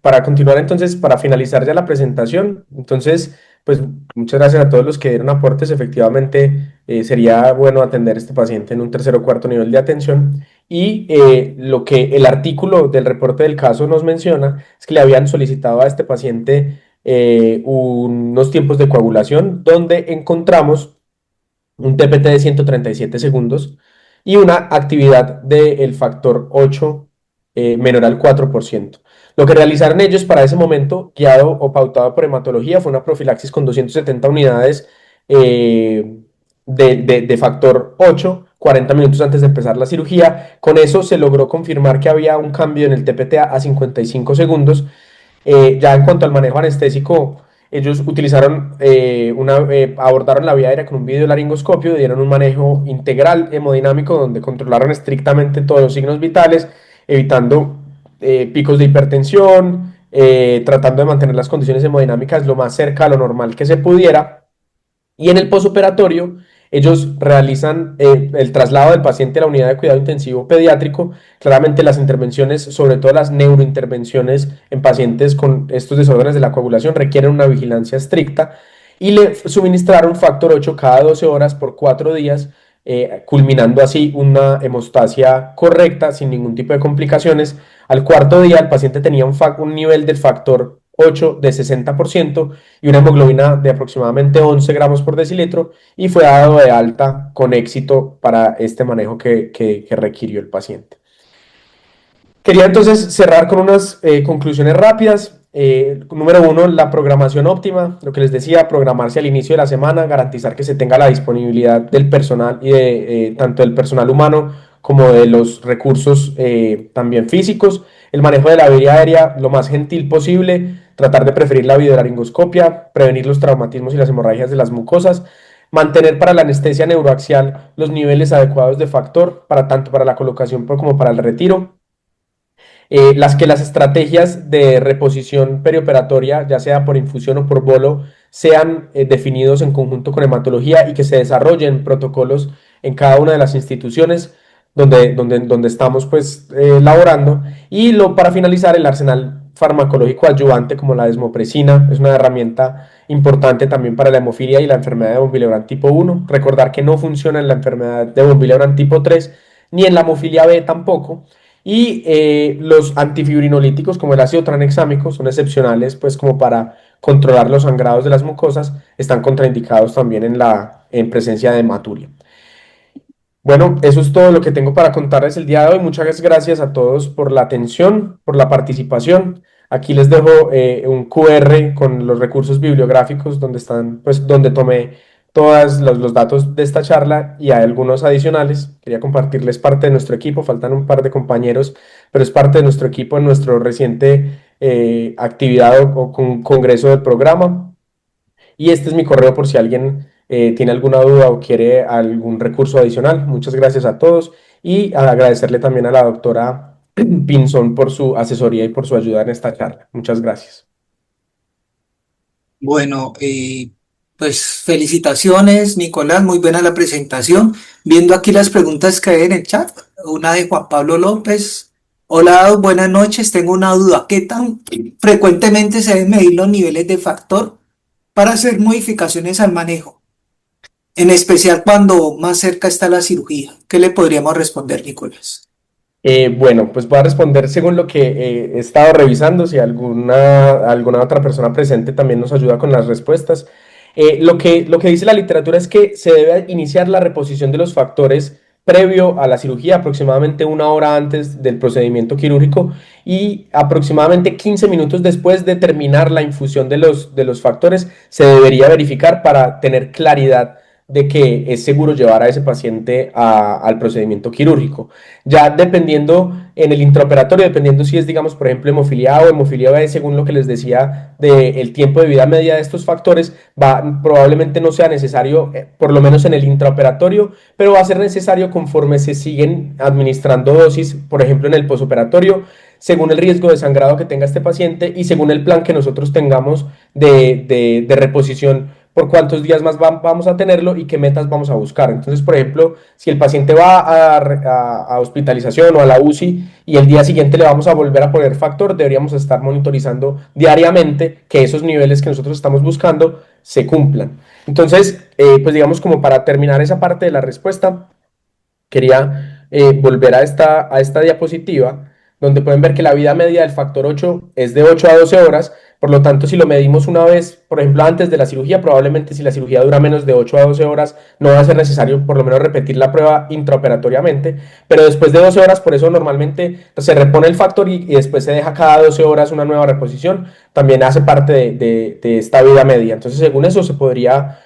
para continuar entonces, para finalizar ya la presentación, entonces, pues muchas gracias a todos los que dieron aportes. Efectivamente, sería bueno atender a este paciente en un tercer o cuarto nivel de atención. Y lo que el artículo del reporte del caso nos menciona es que le habían solicitado a este paciente unos tiempos de coagulación donde encontramos un TPT de 137 segundos y una actividad del factor 8 menor al 4%. Lo que realizaron ellos para ese momento, guiado o pautado por hematología, fue una profilaxis con 270 unidades de factor 8, 40 minutos antes de empezar la cirugía. Con eso se logró confirmar que había un cambio en el TPT a 55 segundos. Ya en cuanto al manejo anestésico, ellos utilizaron abordaron la vía aérea con un videolaringoscopio, dieron un manejo integral hemodinámico donde controlaron estrictamente todos los signos vitales, evitando picos de hipertensión, tratando de mantener las condiciones hemodinámicas lo más cerca a lo normal que se pudiera. Y en el posoperatorio, ellos realizan el traslado del paciente a la unidad de cuidado intensivo pediátrico. Claramente las intervenciones, sobre todo las neurointervenciones en pacientes con estos desórdenes de la coagulación, requieren una vigilancia estricta y le suministraron factor 8 cada 12 horas por 4 días, culminando así una hemostasia correcta sin ningún tipo de complicaciones. Al cuarto día el paciente tenía un nivel del factor 8 de 60% y una hemoglobina de aproximadamente 11 gramos por decilitro y fue dado de alta con éxito para este manejo que requirió el paciente. Quería entonces cerrar con unas conclusiones rápidas. Número uno, la programación óptima, lo que les decía, programarse al inicio de la semana, garantizar que se tenga la disponibilidad del personal y de tanto del personal humano como de los recursos también físicos. El manejo de la vía aérea lo más gentil posible, tratar de preferir la videolaringoscopia, prevenir los traumatismos y las hemorragias de las mucosas, mantener para la anestesia neuroaxial los niveles adecuados de factor, para tanto para la colocación como para el retiro. Las estrategias de reposición perioperatoria, ya sea por infusión o por bolo, sean definidos en conjunto con hematología y que se desarrollen protocolos en cada una de las instituciones donde estamos pues laborando. Y para finalizar, el arsenal farmacológico adyuvante como la desmopresina es una herramienta importante también para la hemofilia y la enfermedad de von Willebrand tipo 1. Recordar que no funciona en la enfermedad de von Willebrand tipo 3 ni en la hemofilia B tampoco. Y los antifibrinolíticos como el ácido tranexámico son excepcionales pues como para controlar los sangrados de las mucosas, están contraindicados también en presencia de hematuria. Bueno, eso es todo lo que tengo para contarles el día de hoy. Muchas gracias a todos por la atención, por la participación. Aquí les dejo un QR con los recursos bibliográficos donde están, pues, donde tomé todos los datos de esta charla y hay algunos adicionales. Quería compartirles parte de nuestro equipo, faltan un par de compañeros, pero es parte de nuestro equipo en nuestro reciente actividad o congreso del programa. Y este es mi correo por si alguien tiene alguna duda o quiere algún recurso adicional. Muchas gracias a todos y agradecerle también a la doctora Pinzón por su asesoría y por su ayuda en esta charla. Muchas gracias. Bueno, pues felicitaciones, Nicolás, muy buena la presentación. Viendo aquí las preguntas que hay en el chat, una de Juan Pablo López. Hola, buenas noches, tengo una duda. ¿Qué tan frecuentemente se deben medir los niveles de factor para hacer modificaciones al manejo? En especial cuando más cerca está la cirugía. ¿Qué le podríamos responder, Nicolás? Bueno, pues voy a responder según lo que he estado revisando, si alguna otra persona presente también nos ayuda con las respuestas. Lo que dice la literatura es que se debe iniciar la reposición de los factores previo a la cirugía, aproximadamente una hora antes del procedimiento quirúrgico y aproximadamente 15 minutos después de terminar la infusión de los factores, se debería verificar para tener claridad de que es seguro llevar a ese paciente al procedimiento quirúrgico. Ya dependiendo en el intraoperatorio, dependiendo si es, digamos, por ejemplo, hemofilia A o hemofilia B, según lo que les decía del tiempo de vida media de estos factores, probablemente no sea necesario, por lo menos en el intraoperatorio, pero va a ser necesario conforme se siguen administrando dosis, por ejemplo, en el posoperatorio, según el riesgo de sangrado que tenga este paciente y según el plan que nosotros tengamos de reposición por cuántos días más vamos a tenerlo y qué metas vamos a buscar. Entonces, por ejemplo, si el paciente va a hospitalización o a la UCI y el día siguiente le vamos a volver a poner factor, deberíamos estar monitorizando diariamente que esos niveles que nosotros estamos buscando se cumplan. Entonces, pues digamos como para terminar esa parte de la respuesta, quería volver a esta diapositiva donde pueden ver que la vida media del factor 8 es de 8 a 12 horas, por lo tanto si lo medimos una vez, por ejemplo antes de la cirugía, probablemente si la cirugía dura menos de 8 a 12 horas no va a ser necesario por lo menos repetir la prueba intraoperatoriamente, pero después de 12 horas, por eso normalmente se repone el factor y después se deja cada 12 horas una nueva reposición, también hace parte de esta vida media, entonces según eso se podría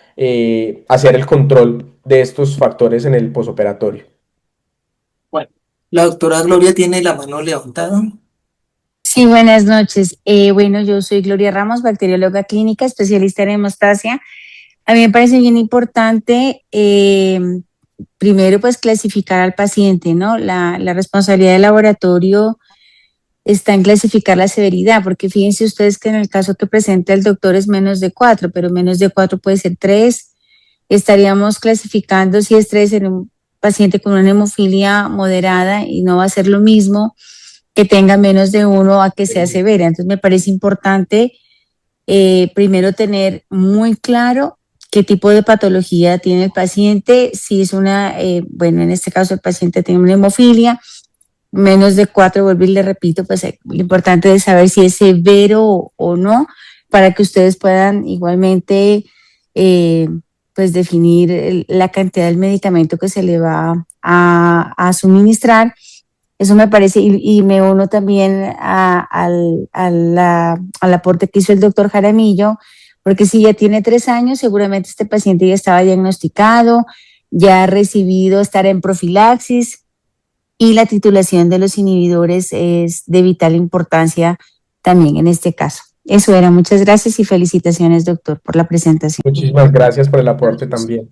hacer el control de estos factores en el posoperatorio. Bueno, la doctora Gloria tiene la mano levantada. Sí, buenas noches. Bueno, yo soy Gloria Ramos, bacterióloga clínica, especialista en hemostasia. A mí me parece bien importante, primero, pues clasificar al paciente, ¿no? La responsabilidad del laboratorio está en clasificar la severidad, porque fíjense ustedes que en el caso que presenta el doctor es menos de 4, pero menos de 4 puede ser 3. Estaríamos clasificando si es 3 en un paciente con una hemofilia moderada y no va a ser lo mismo que tenga menos de 1 a que sea severa. Entonces me parece importante primero tener muy claro qué tipo de patología tiene el paciente, si es bueno, en este caso el paciente tiene una hemofilia, menos de 4, vuelvo y le repito, pues lo importante es saber si es severo o no, para que ustedes puedan igualmente pues definir la cantidad del medicamento que se le va a suministrar. Eso me parece, y me uno también al aporte que hizo el doctor Jaramillo, porque si ya tiene 3 años, seguramente este paciente ya estaba diagnosticado, ya ha recibido estar en profilaxis, y la titulación de los inhibidores es de vital importancia también en este caso. Eso era, muchas gracias y felicitaciones, doctor, por la presentación. Muchísimas gracias por el aporte también.